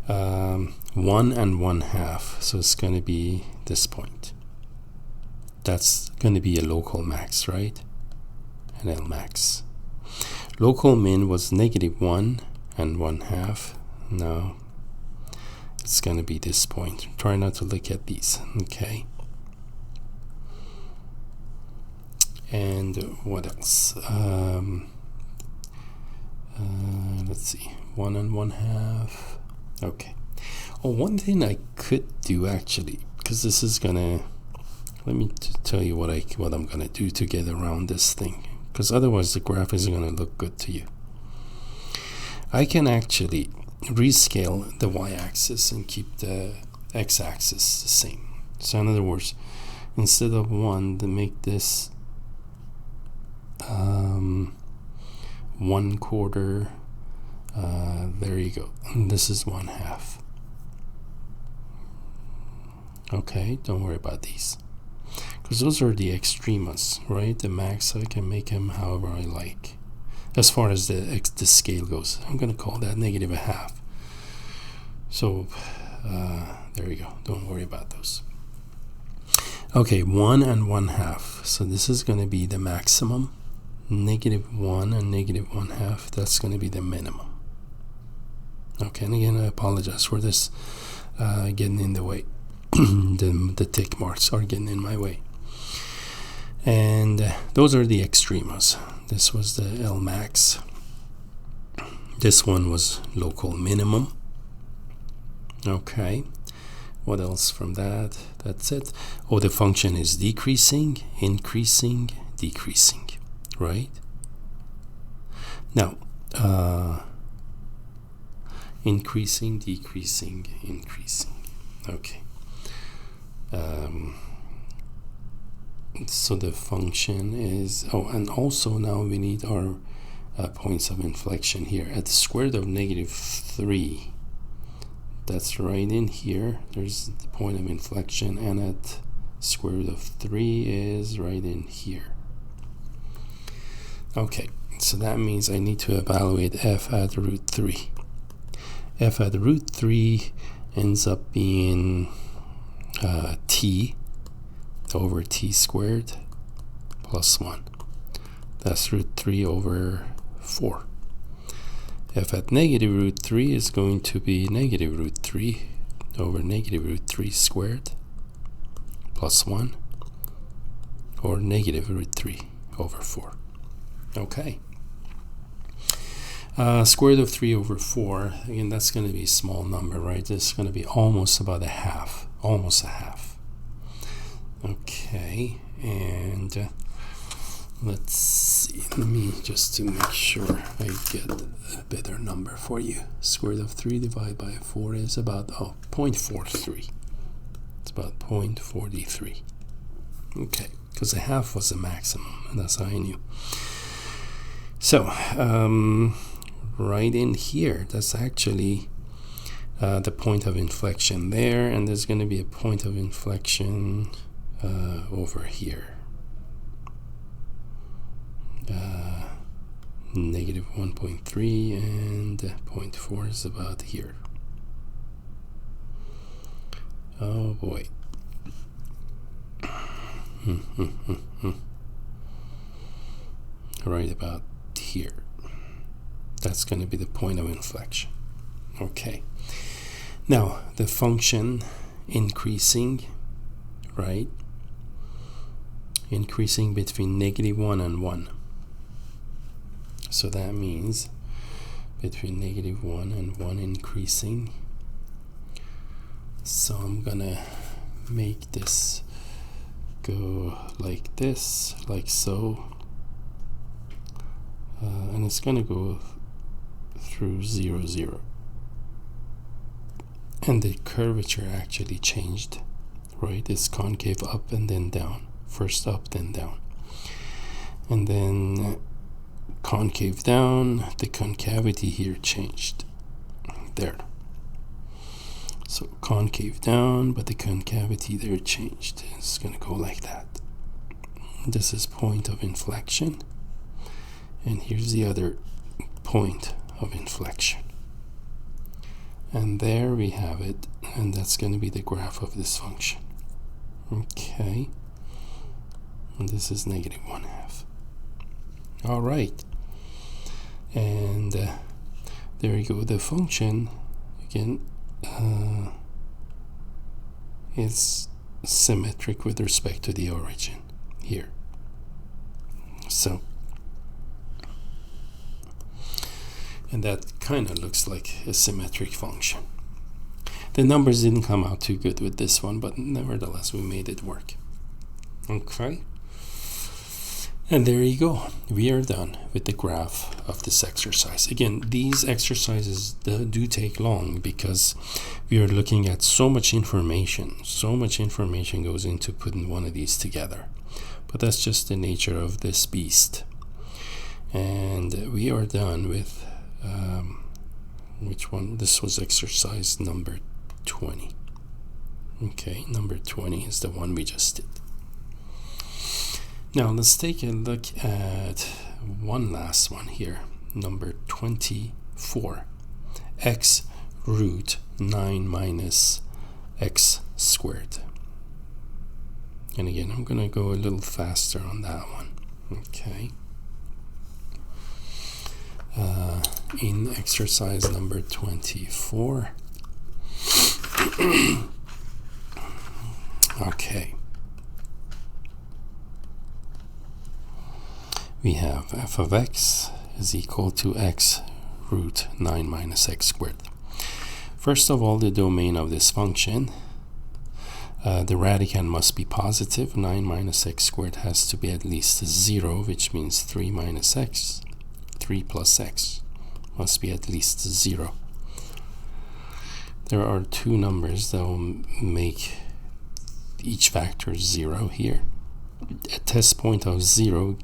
S1: 1 and 1/2. So it's going to be this point. That's going to be a local max, right? An L max. Local min was -1 and 1/2. Now it's going to be this point. Try not to look at these. Okay. And what else? Let's see. 1 and 1/2. Okay. Oh, one thing I could do actually, because this is gonna. Let me tell you what I'm gonna do to get around this thing, because otherwise the graph isn't gonna look good to you. I can actually rescale the y-axis and keep the x-axis the same. So in other words, instead of 1, to make this 1/4. There you go. And this is 1/2. Okay, don't worry about these, because those are the extremas, right? The max, I can make them however I like. As far as the scale goes, I'm going to call that -1/2. So there you go. Don't worry about those. Okay, 1 and 1/2. So this is going to be the maximum. -1 and -1/2. That's going to be the minimum. Okay, and again, I apologize for this getting in the way. the tick marks are getting in my way. And those are the extremas. This was the L max. This one was local minimum. Okay. What else from that? That's it. Oh, the function is decreasing, increasing, decreasing, right? Now, increasing, decreasing, increasing. Okay. So the function is, oh, and also now we need our points of inflection here. At the square root of -3, that's right in here. There's the point of inflection, and at square root of 3 is right in here. Okay, so that means I need to evaluate f at √3. F at √3 ends up being t over t squared plus 1. That's √3 over 4. F at -√3 is going to be -√3 over -√3 squared plus 1, or -√3 over 4. Okay. Square root of 3 over 4, again, that's going to be a small number, right? It's going to be almost about a half. Almost a half. Okay, and let's see. Let me just to make sure I get a better number for you. Square root of 3 divided by 4 is about 0.43. It's about 0.43. Okay, because a half was the maximum, and that's how I knew. So, right in here, that's actually the point of inflection there, and there's going to be a point of inflection over here. -1.3, and 0.4 is about here. Oh boy. Right about here. That's going to be the point of inflection. Okay. Now, the function increasing, right? Increasing between -1 and 1. So that means between -1 and 1 increasing. So I'm going to make this go like this, like so. And it's going to go through 0, 0. and the curvature actually changed, right? It's concave up and then down, first up then down, and then concave down. The concavity here changed there. So concave down, but the concavity there changed. It's going to go like that. This is point of inflection, and here's the other point of inflection. And there we have it, and that's going to be the graph of this function. Okay. And this is negative 1/2. All right. And there you go. The function, again, is symmetric with respect to the origin here. So, and that kind of looks like a symmetric function. The numbers didn't come out too good with this one, but nevertheless we made it work. Okay, and there you go. We are done with the graph of this exercise. Again, these exercises do take long because we are looking at so much information. So much information goes into putting one of these together, but that's just the nature of this beast. And we are done with which one? This was exercise number 20. Okay, number 20 is the one we just did. Now let's take a look at one last one here, number 24. X root 9 minus x squared. And again, I'm going to go a little faster on that one. Okay. In exercise number 24. Okay. We have f of x is equal to x root 9 minus x squared. First of all, the domain of this function, the radicand must be positive. 9 minus x squared has to be at least 0, which means 3 minus x. 3 plus x must be at least 0. There are two numbers that will make each factor 0 here. A test point of 0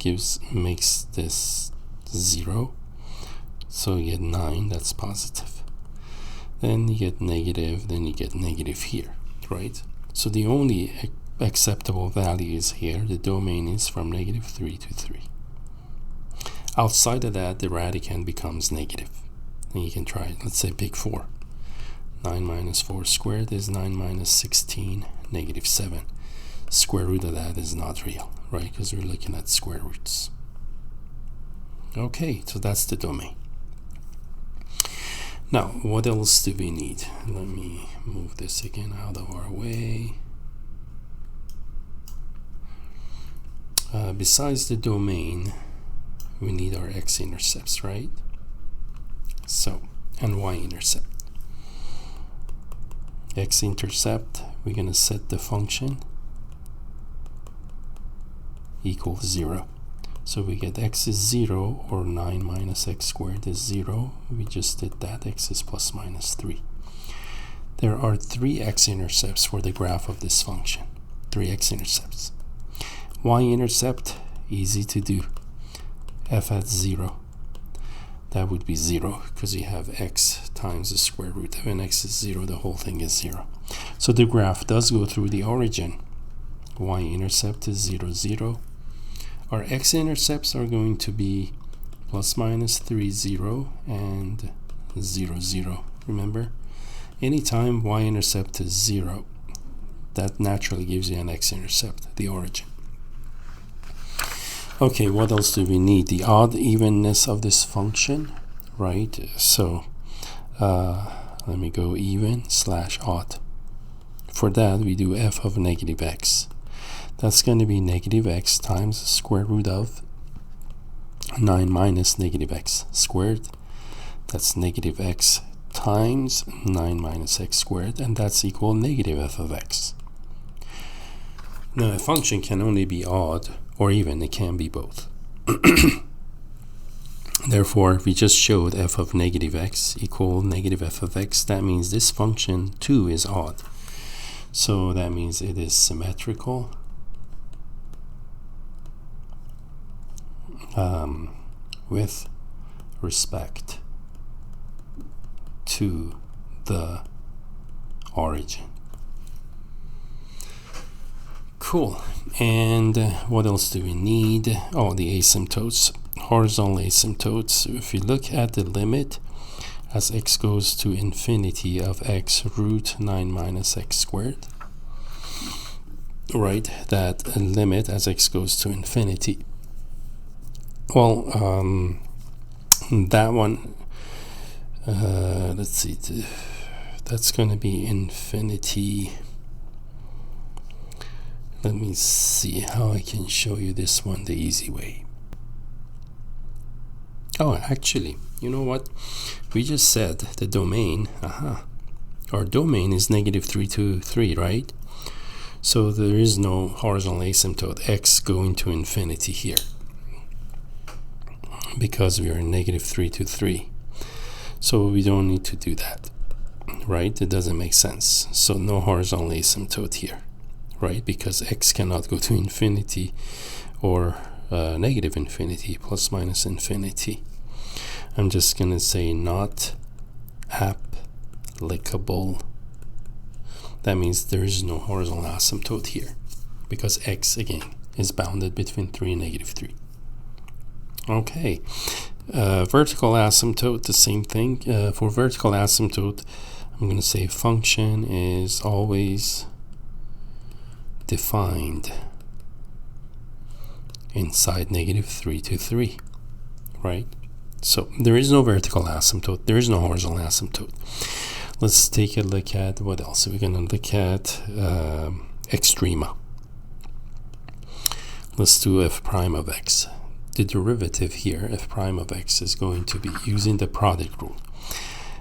S1: makes this 0. So you get 9, that's positive. Then you get negative, then you get negative here, right? So the only acceptable value is here. The domain is from negative 3 to 3. Outside of that, the radicand becomes negative. And you can try it. Let's say big 4. 9 minus 4 squared is 9 minus 16, negative 7. Square root of that is not real, right? Because we're looking at square roots. Okay, so that's the domain. Now, what else do we need? Let me move this again out of our way. Besides the domain, we need our x-intercepts, right? So, and y-intercept. X-intercept, we're going to set the function equals 0. So we get x is 0, or 9 minus x squared is 0. We just did that. X is plus minus 3. There are 3 x-intercepts for the graph of this function. 3 x-intercepts. Y-intercept, easy to do. F at 0. That would be 0 because you have x times the square root. When x is 0, the whole thing is 0. So the graph does go through the origin. Y-intercept is 0, 0. Our x-intercepts are going to be plus minus 3, 0, and 0, 0. Remember, anytime y-intercept is 0, that naturally gives you an x-intercept, the origin. Okay, what else do we need? The odd evenness of this function, right? So let me go even slash odd. For that, we do f of negative x. That's going to be negative x times the square root of 9 minus negative x squared. That's negative x times 9 minus x squared, and that's equal negative f of x. Now, a function can only be odd or even. It can be both. Therefore, we just showed f of negative x equal negative f of x. That means this function too is odd. So that means it is symmetrical with respect to the origin. Cool. And what else do we need? Oh, the asymptotes, horizontal asymptotes. If you look at the limit as x goes to infinity of x root 9 minus x squared, right, that limit as x goes to infinity, well, that one, let's see, that's going to be infinity. Let me see how I can show you this one the easy way. Oh, actually, you know what? We just said the domain, our domain is negative 3 to 3, right? So there is no horizontal asymptote x going to infinity here, because we are in negative 3 to 3. So we don't need to do that, right? It doesn't make sense. So no horizontal asymptote here, right? Because x cannot go to infinity or negative infinity, plus minus infinity. I'm just going to say not applicable. That means there is no horizontal asymptote here, because x, again, is bounded between 3 and negative 3. Okay, vertical asymptote, the same thing. For vertical asymptote, I'm going to say function is always defined inside negative 3 to 3, right? So there is no vertical asymptote, there is no horizontal asymptote. Let's take a look at what else. We're going to look at Extrema. Let's do f prime of x. The derivative here, f prime of x, is going to be using the product rule.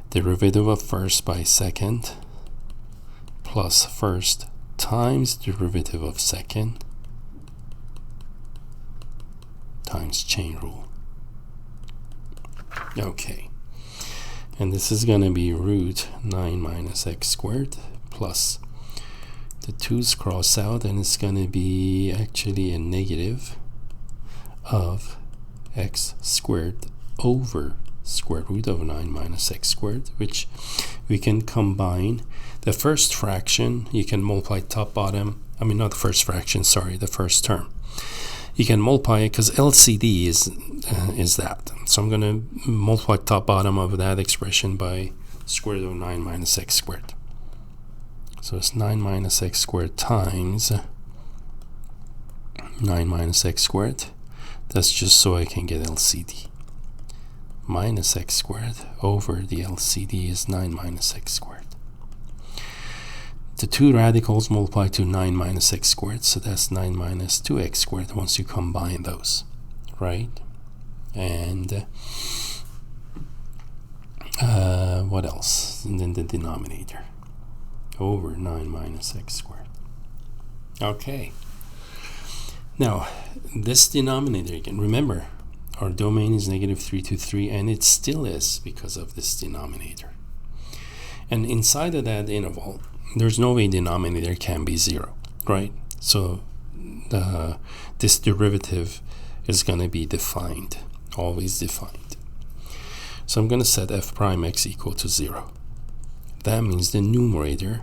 S1: Derivative of first by second plus first times derivative of second times chain rule. Okay. And this is going to be root 9 minus x squared plus the 2's cross out, and it's going to be actually a negative of x squared over square root of 9 minus x squared, which we can combine. The first fraction, you can multiply top bottom. I mean, not the first fraction, sorry, the first term. You can multiply it because LCD is that. So I'm going to multiply top bottom of that expression by square root of 9 minus x squared. So it's 9 minus x squared times 9 minus x squared. That's just so I can get LCD. Minus x squared over the LCD is 9 minus x squared. The two radicals multiply to 9 minus x squared, so that's 9 minus 2x squared once you combine those, right? And what else? And then the denominator over 9 minus x squared. Okay. Now, this denominator again, remember, our domain is negative 3 to 3, and it still is because of this denominator. And inside of that interval, there's no way denominator can be 0, right? So this derivative is going to be defined, always defined. So I'm going to set f prime x equal to 0. That means the numerator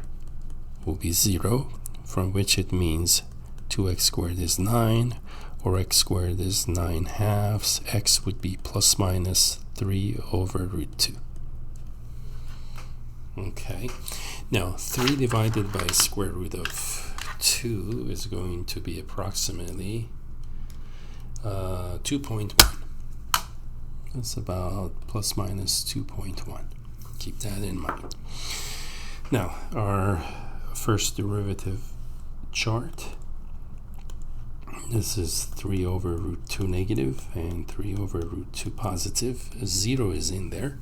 S1: will be 0, from which it means 2x squared is 9, or x squared is 9 halves. X would be plus minus 3 over root 2. Okay, now 3 divided by square root of 2 is going to be approximately 2.1. That's about plus minus 2.1. Keep that in mind. Now, our first derivative chart. This is 3 over root 2 negative and 3 over root 2 positive. 0 is in there.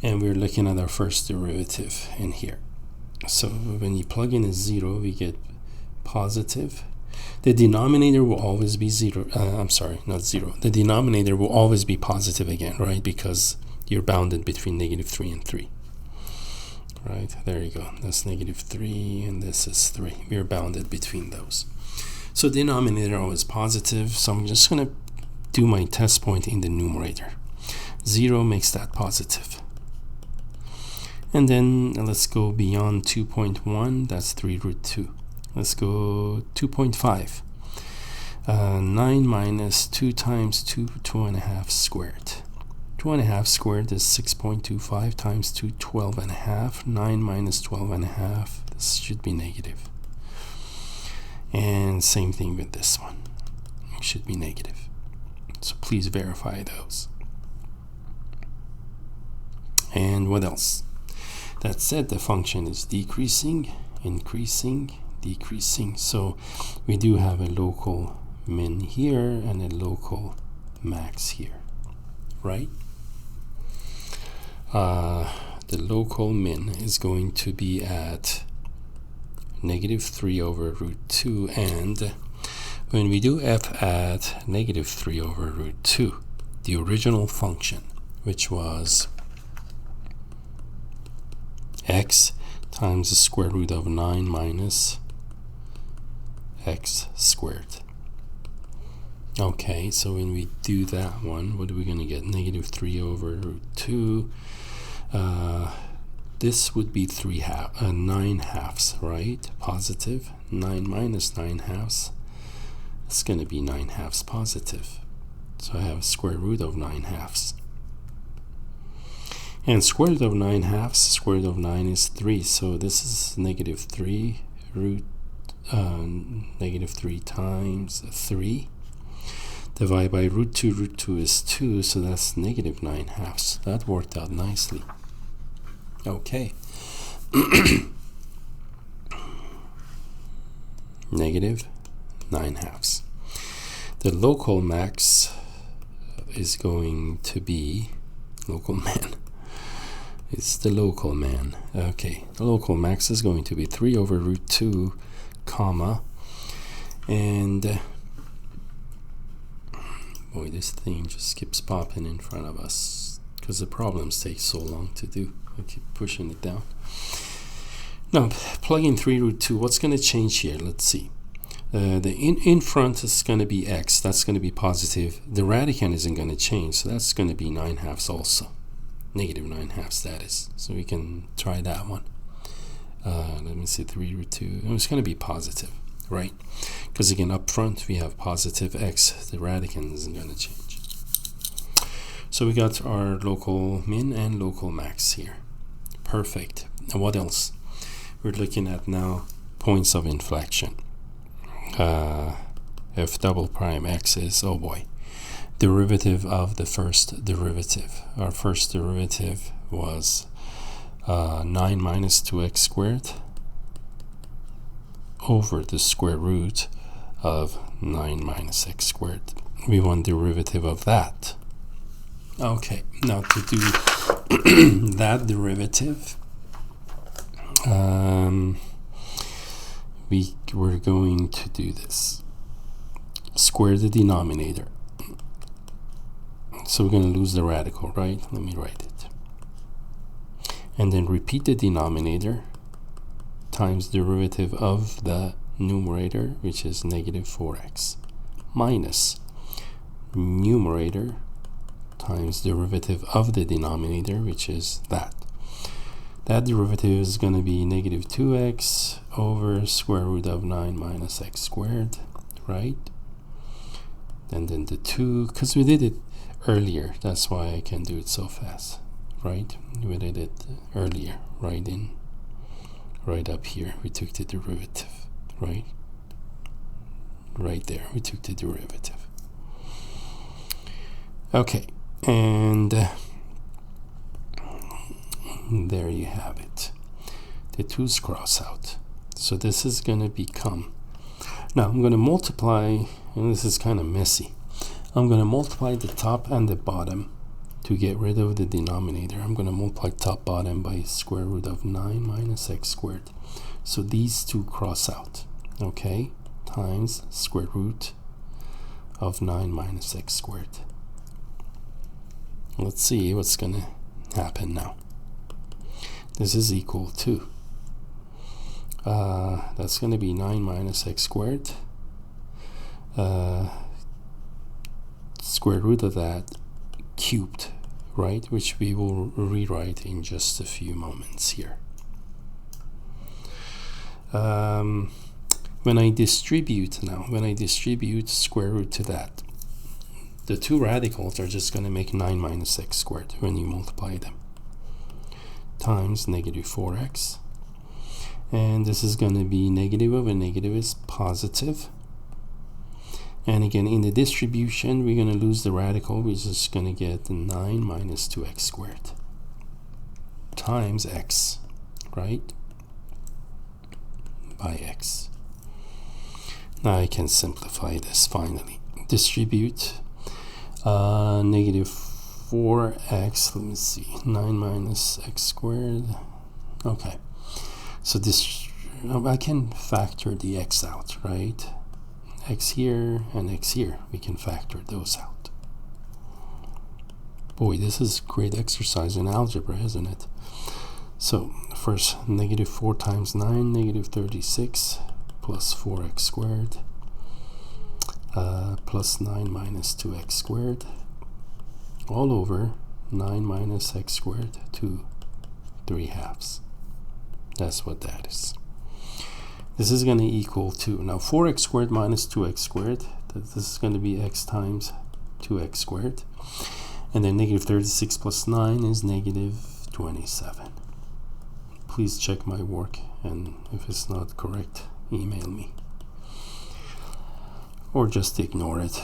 S1: And we're looking at our first derivative in here. So when you plug in a 0, we get positive. The denominator will always be 0. I'm sorry, not 0. The denominator will always be positive again, right? Because you're bounded between -3 and 3. Right, there you go. That's -3 and this is 3. We're bounded between those. So denominator always positive. So I'm just going to do my test point in the numerator. 0 makes that positive. And then let's go beyond 2.1. That's 3 root 2. Let's go 2.5. 9 minus 2 times 2, 2.5 squared. 2.5 squared is 6.25 times 2, 12.5. 9 minus 12.5. This should be negative. And same thing with this one. It should be negative. So please verify those. And what else? That said, the function is decreasing, increasing, decreasing. So we do have a local min here and a local max here, right? The local min is going to be at -3 over root 2, and when we do f at -3 over root 2, the original function, which was x times the square root of 9 minus x squared. Okay, so when we do that one, what are we going to get? -3 over root 2. This would be 9 halves, right? Positive. 9 minus 9 halves. It's going to be 9 halves positive. So I have a square root of 9 halves. And square root of 9 halves, square root of 9 is 3. So this is -3 root, -3 times 3. Divide by root 2. Root 2 is 2, so that's -9 halves. That worked out nicely. Okay. -9 halves. The local max is going to be local man. It's the local man. Okay, the local max is going to be 3 over root 2, comma, and boy, this thing just keeps popping in front of us because the problems take so long to do. I keep pushing it down. Now, plug in 3 root 2. What's going to change here? Let's see. The in front is going to be x. That's going to be positive. The radicand isn't going to change, so that's going to be 9 halves also. -9 halves, that is. So we can try that one. Let me see, 3 root 2. It's going to be positive, right? Because again, up front we have positive x. The radicand isn't going to change. So we got our local min and local max here. Perfect. And what else? We're looking at now points of inflection. F double prime x is, oh boy, derivative of the first derivative. Our first derivative was 9 minus 2x squared over the square root of 9 minus x squared. We want derivative of that. Okay, now to do that derivative, we're going to do this. Square the denominator. So we're going to lose the radical, right? Let me write it. And then repeat the denominator times derivative of the numerator, which is -4x, minus numerator times derivative of the denominator, which is that. That derivative is going to be -2x over square root of 9 minus x squared, right? And then the 2, because we did it earlier, that's why I can do it so fast, right? We did it earlier, right up here, we took the derivative, right? Right there, we took the derivative. Okay, and there you have it. The 2's cross out. So this is going to become, now I'm going to multiply, and this is kind of messy. I'm going to multiply the top and the bottom to get rid of the denominator. I'm going to multiply top bottom by square root of 9 minus x squared. So these two cross out, okay? times square root of 9 minus x squared. Let's see what's going to happen now. This is equal to, that's going to be 9 minus x squared. Square root of that cubed, right? Which we will rewrite in just a few moments here. When I distribute square root to that, the two radicals are just going to make 9 minus x squared when you multiply them, times negative 4x. And this is going to be negative of a negative is positive. And again, in the distribution, we're going to lose the radical. We're just going to get 9 minus 2x squared times x, right? By x. Now I can simplify this finally. Distribute negative 4x, let me see, 9 minus x squared. Okay, so this, I can factor the x out, right? X here and x here, we can factor those out. Boy, this is great exercise in algebra, isn't it? So first, negative 4 times 9, negative 36, plus 4x squared, plus 9 minus 2x squared, all over 9 minus x squared to 3/2. That's what that is. This is going to equal to, now 4x squared minus 2x squared, this is going to be x times 2x squared. And then negative 36 plus 9 is negative 27. Please check my work, and if it's not correct, email me. Or just ignore it.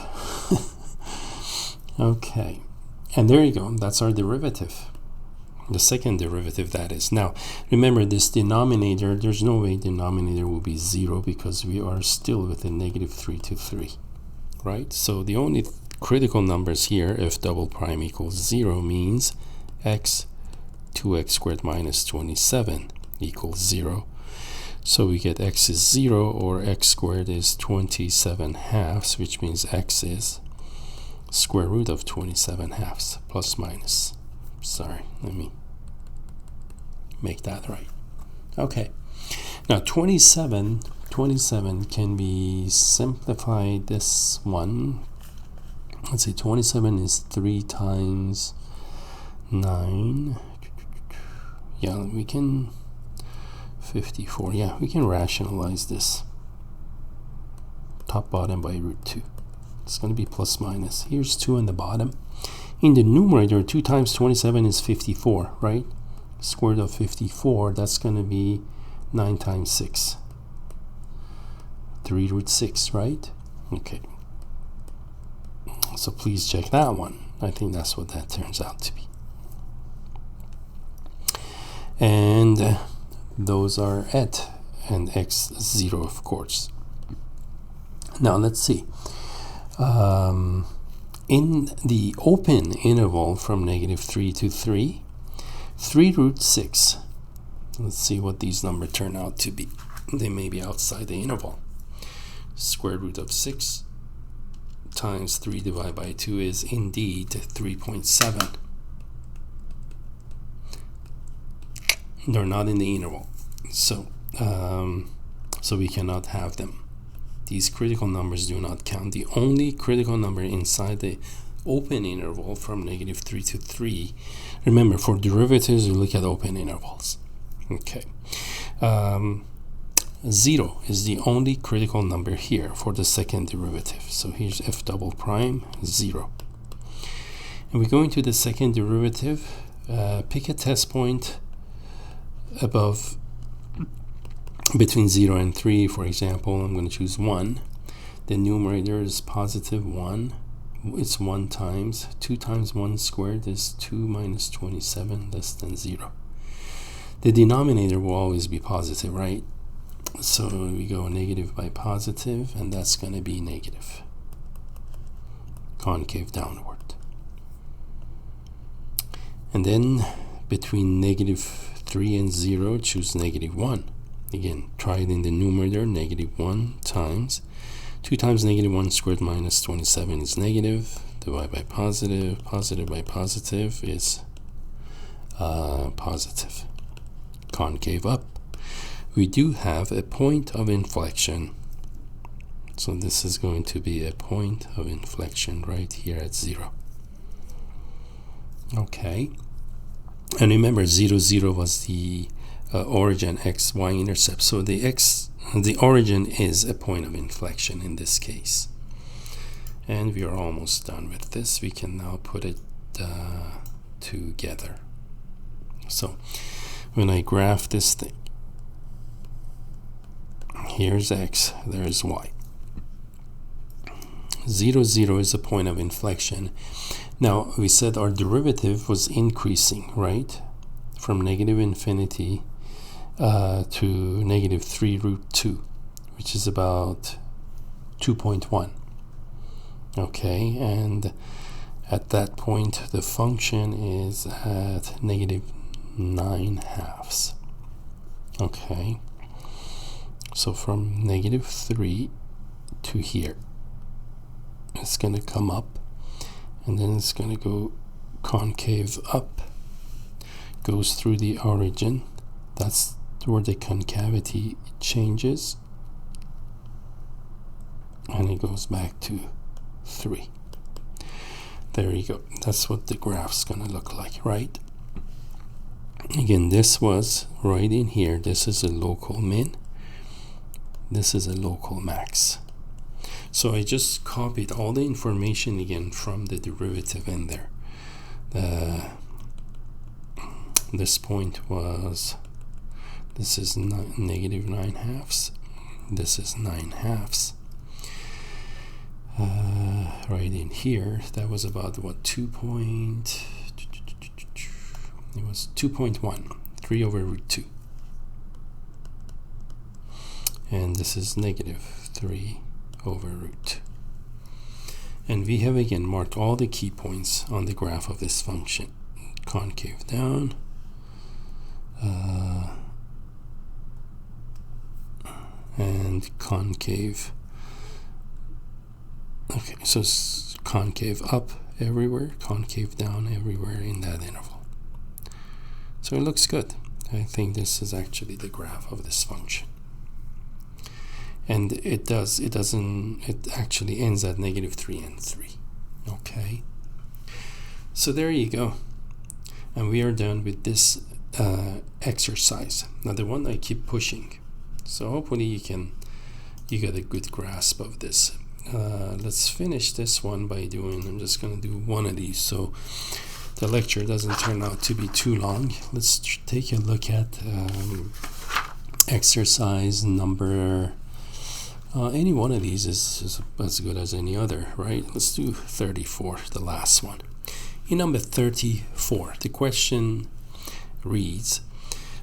S1: Okay, and there you go, that's our derivative. The second derivative, that is. Now, remember this denominator, there's no way denominator will be 0 because we are still within negative 3 to 3, right? So the only critical numbers here, if double prime equals 0, means x 2x squared minus 27 equals 0. So we get x is 0, or x squared is 27/2, which means x is square root of 27/2, plus minus. Sorry, let me make that right. Okay, now 27 can be simplified. This one, let's say 27 is 3 times 9. Yeah, we can 54. Yeah, we can rationalize this. Top bottom by root 2. It's going to be plus minus. Here's 2 on the bottom. In the numerator, 2 times 27 is 54, right? Square root of 54, that's going to be 9 times 6. 3 root 6, right? Okay. So please check that one. I think that's what that turns out to be. And those are et and x 0, of course. Now let's see. In the open interval from negative 3 to 3, 3 root 6. Let's see what these numbers turn out to be. They may be outside the interval. Square root of 6 times 3 divided by 2 is indeed 3.7. They're not in the interval, so we cannot have them. These critical numbers do not count. The only critical number inside the open interval from negative 3 to 3, remember, for derivatives we look at open intervals. Okay, 0 is the only critical number here for the second derivative. So here's f double prime 0. And we go into the second derivative. Pick a test point above, between 0 and 3, for example. I'm going to choose 1. The numerator is positive 1. It's 1 times. 2 times 1 squared is 2 minus 27, less than 0. The denominator will always be positive, right? So we go negative by positive, and that's going to be negative. Concave downward. And then between negative 3 and 0, choose negative 1. Again, try it in the numerator, -1 times 2 times -1 squared minus 27 is negative. Divide by positive. Positive by positive is positive. Concave up. We do have a point of inflection. So this is going to be a point of inflection right here at 0. Okay. And remember, 0, 0 was the origin x, y intercept. So the origin is a point of inflection in this case. And we are almost done with this. We can now put it together. So when I graph this thing, here's x, there's y. 0, 0 is a point of inflection. Now, we said our derivative was increasing, right? From -infinity to -3√2, which is about 2.1. Okay, and at that point, the function is at -9/2. Okay, so from -3 to here, it's going to come up, and then it's going to go concave up, goes through the origin. That's where the concavity changes, and it goes back to 3. There you go. That's what the graph's going to look like, right? Again, this was right in here. This is a local min. This is a local max. So I just copied all the information again from the derivative in there. This point was, this is -9/2. This is 9/2. Right in here, that was about what, it was 2.1, 3/√2. And this is -3/√2. And we have again marked all the key points on the graph of this function. Concave down, and concave. Okay, so concave up everywhere, concave down everywhere in that interval. So it looks good. I think this is actually the graph of this function. And it actually ends at -3 and 3. Okay. So there you go. And we are done with this exercise. Now the one I keep pushing. So hopefully you get a good grasp of this. Let's finish this one by I'm just going to do one of these so the lecture doesn't turn out to be too long. Let's take a look at exercise number, any one of these is as good as any other, right? Let's do 34, the last one. In number 34, the question reads,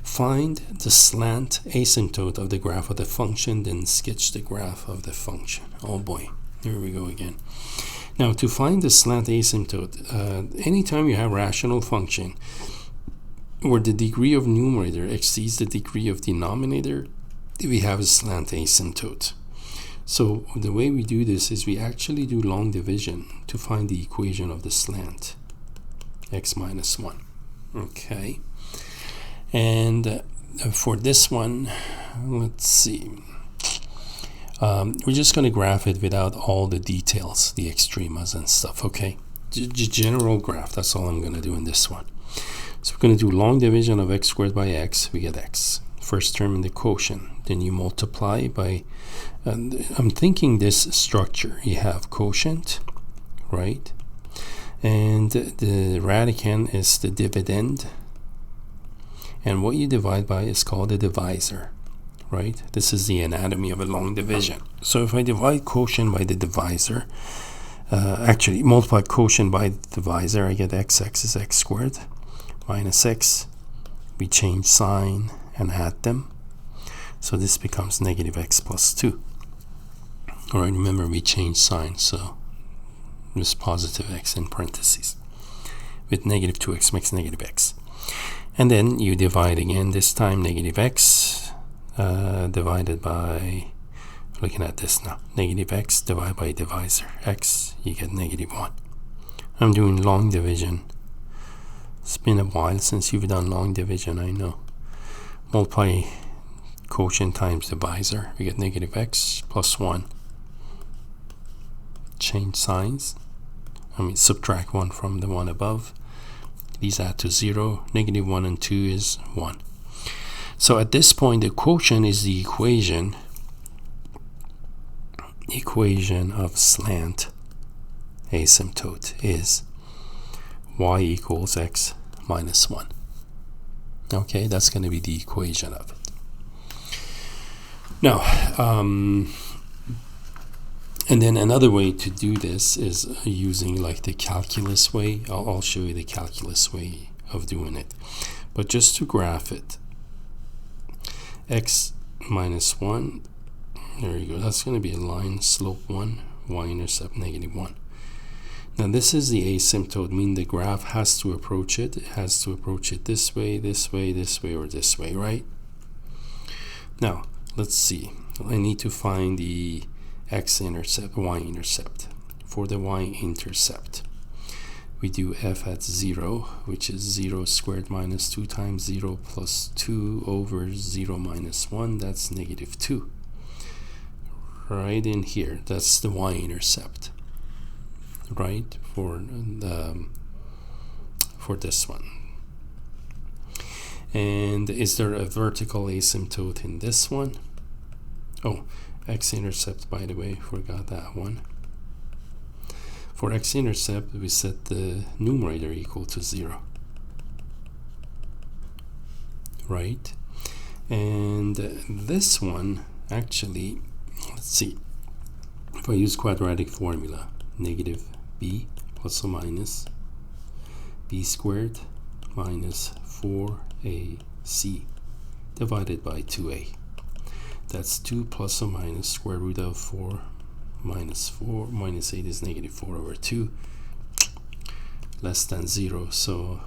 S1: find the slant asymptote of the graph of the function, then sketch the graph of the function. Oh boy, here we go again. Now, to find the slant asymptote, anytime you have rational function where the degree of numerator exceeds the degree of denominator, we have a slant asymptote. So the way we do this is we actually do long division to find the equation of the slant, x minus 1. Okay. And for this one, let's see. We're just going to graph it without all the details, the extremas and stuff, okay? General graph, that's all I'm going to do in this one. So we're going to do long division of x squared by x, we get x. First term in the quotient, then you multiply by, I'm thinking this structure, you have quotient, right? And the radicand is the dividend. And what you divide by is called a divisor, right? This is the anatomy of a long division. So if I divide quotient by the divisor, actually multiply quotient by the divisor, I get x is x squared minus x. We change sign and add them. So this becomes negative x plus 2. All right, remember we change sign, so there's positive x in parentheses. With negative 2x makes negative x. And then you divide again, this time negative x divided by, looking at this now, negative x divided by divisor x, you get negative 1. I'm doing long division. It's been a while since you've done long division, I know. Multiply quotient times divisor, we get negative x plus 1. Change signs, subtract 1 from the one above. These add to 0. Negative 1 and 2 is 1. So at this point, the quotient is the equation of slant asymptote is y equals x minus 1. Okay, that's going to be the equation of it. Now, and then another way to do this is using like the calculus way. I'll show you the calculus way of doing it. But just to graph it, x minus 1, there you go. That's going to be a line, slope 1, y-intercept negative 1. Now this is the asymptote, meaning the graph has to approach it. It has to approach it this way, this way, this way, or this way, right? Now, let's see. I need to find the x-intercept, y-intercept. For the y-intercept, we do f at 0, which is 0 squared minus 2 times 0 plus 2 over 0 minus 1. That's negative 2. Right in here, that's the y-intercept. Right, for this one. And is there a vertical asymptote in this one? Oh, x-intercept, by the way, forgot that one. For x-intercept, we set the numerator equal to 0. Right? And this one, actually, let's see. If I use quadratic formula, negative b plus or minus b squared minus 4ac divided by 2a. That's 2 plus or minus square root of 4 minus 4 minus 8 is negative 4 over 2, less than 0. So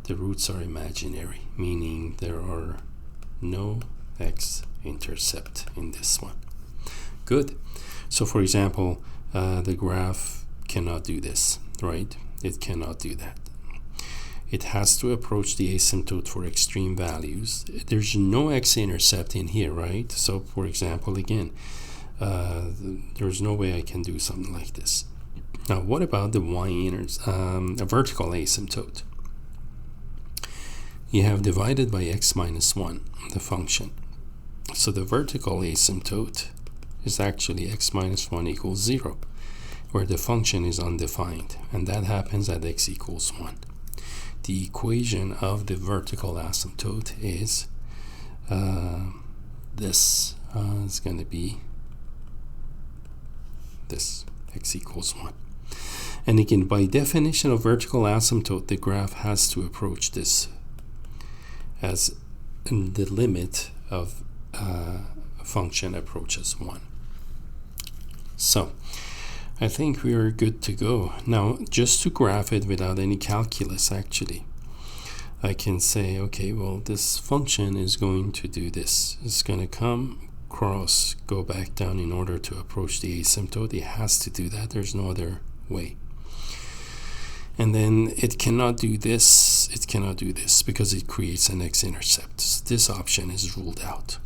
S1: the roots are imaginary, meaning there are no x-intercept in this one. Good. So for example, the graph cannot do this, right? It cannot do that. It has to approach the asymptote for extreme values. There's no x-intercept in here, right? So for example, again, there's no way I can do something like this. Now, what about the a vertical asymptote? You have divided by x minus 1, the function. So the vertical asymptote is actually x minus 1 equals 0, where the function is undefined, and that happens at x equals 1. The equation of the vertical asymptote is this. It's going to be this, x equals 1. And again, by definition of vertical asymptote, the graph has to approach this as the limit of function approaches 1. So I think we are good to go. Now, just to graph it without any calculus, actually, I can say, okay, well, this function is going to do this. It's going to come cross, go back down in order to approach the asymptote. It has to do that. There's no other way. And then it cannot do this. It cannot do this because it creates an x-intercept. So this option is ruled out.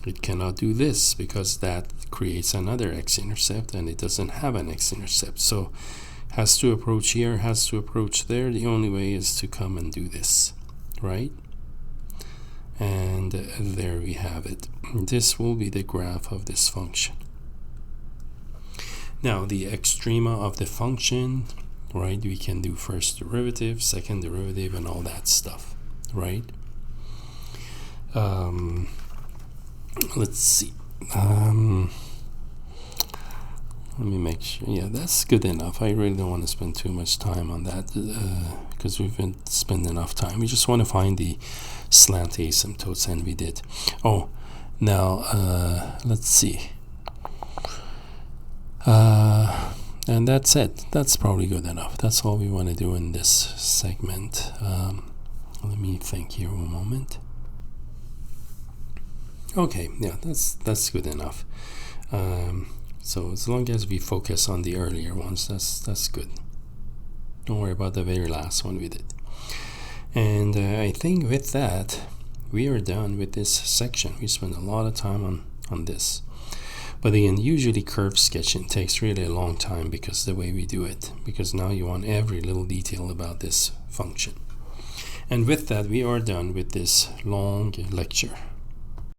S1: It cannot do this because that creates another x-intercept and it doesn't have an x-intercept. So has to approach here, has to approach there. The only way is to come and do this, right? And there we have it. This will be the graph of this function. Now, the extrema of the function, right? We can do first derivative, second derivative, and all that stuff, right? Let's see. Let me make sure. Yeah, that's good enough. I really don't want to spend too much time on that because we've been spending enough time. We just want to find the slant asymptotes, and we did. Oh, now let's see. And that's it. That's probably good enough. That's all we want to do in this segment. Let me think here one moment. Okay, yeah, that's good enough. So as long as we focus on the earlier ones, that's good. Don't worry about the very last one we did. And I think with that, we are done with this section. We spent a lot of time on this. But again, usually curve sketching takes really a long time because the way we do it. Because now you want every little detail about this function. And with that, we are done with this long lecture.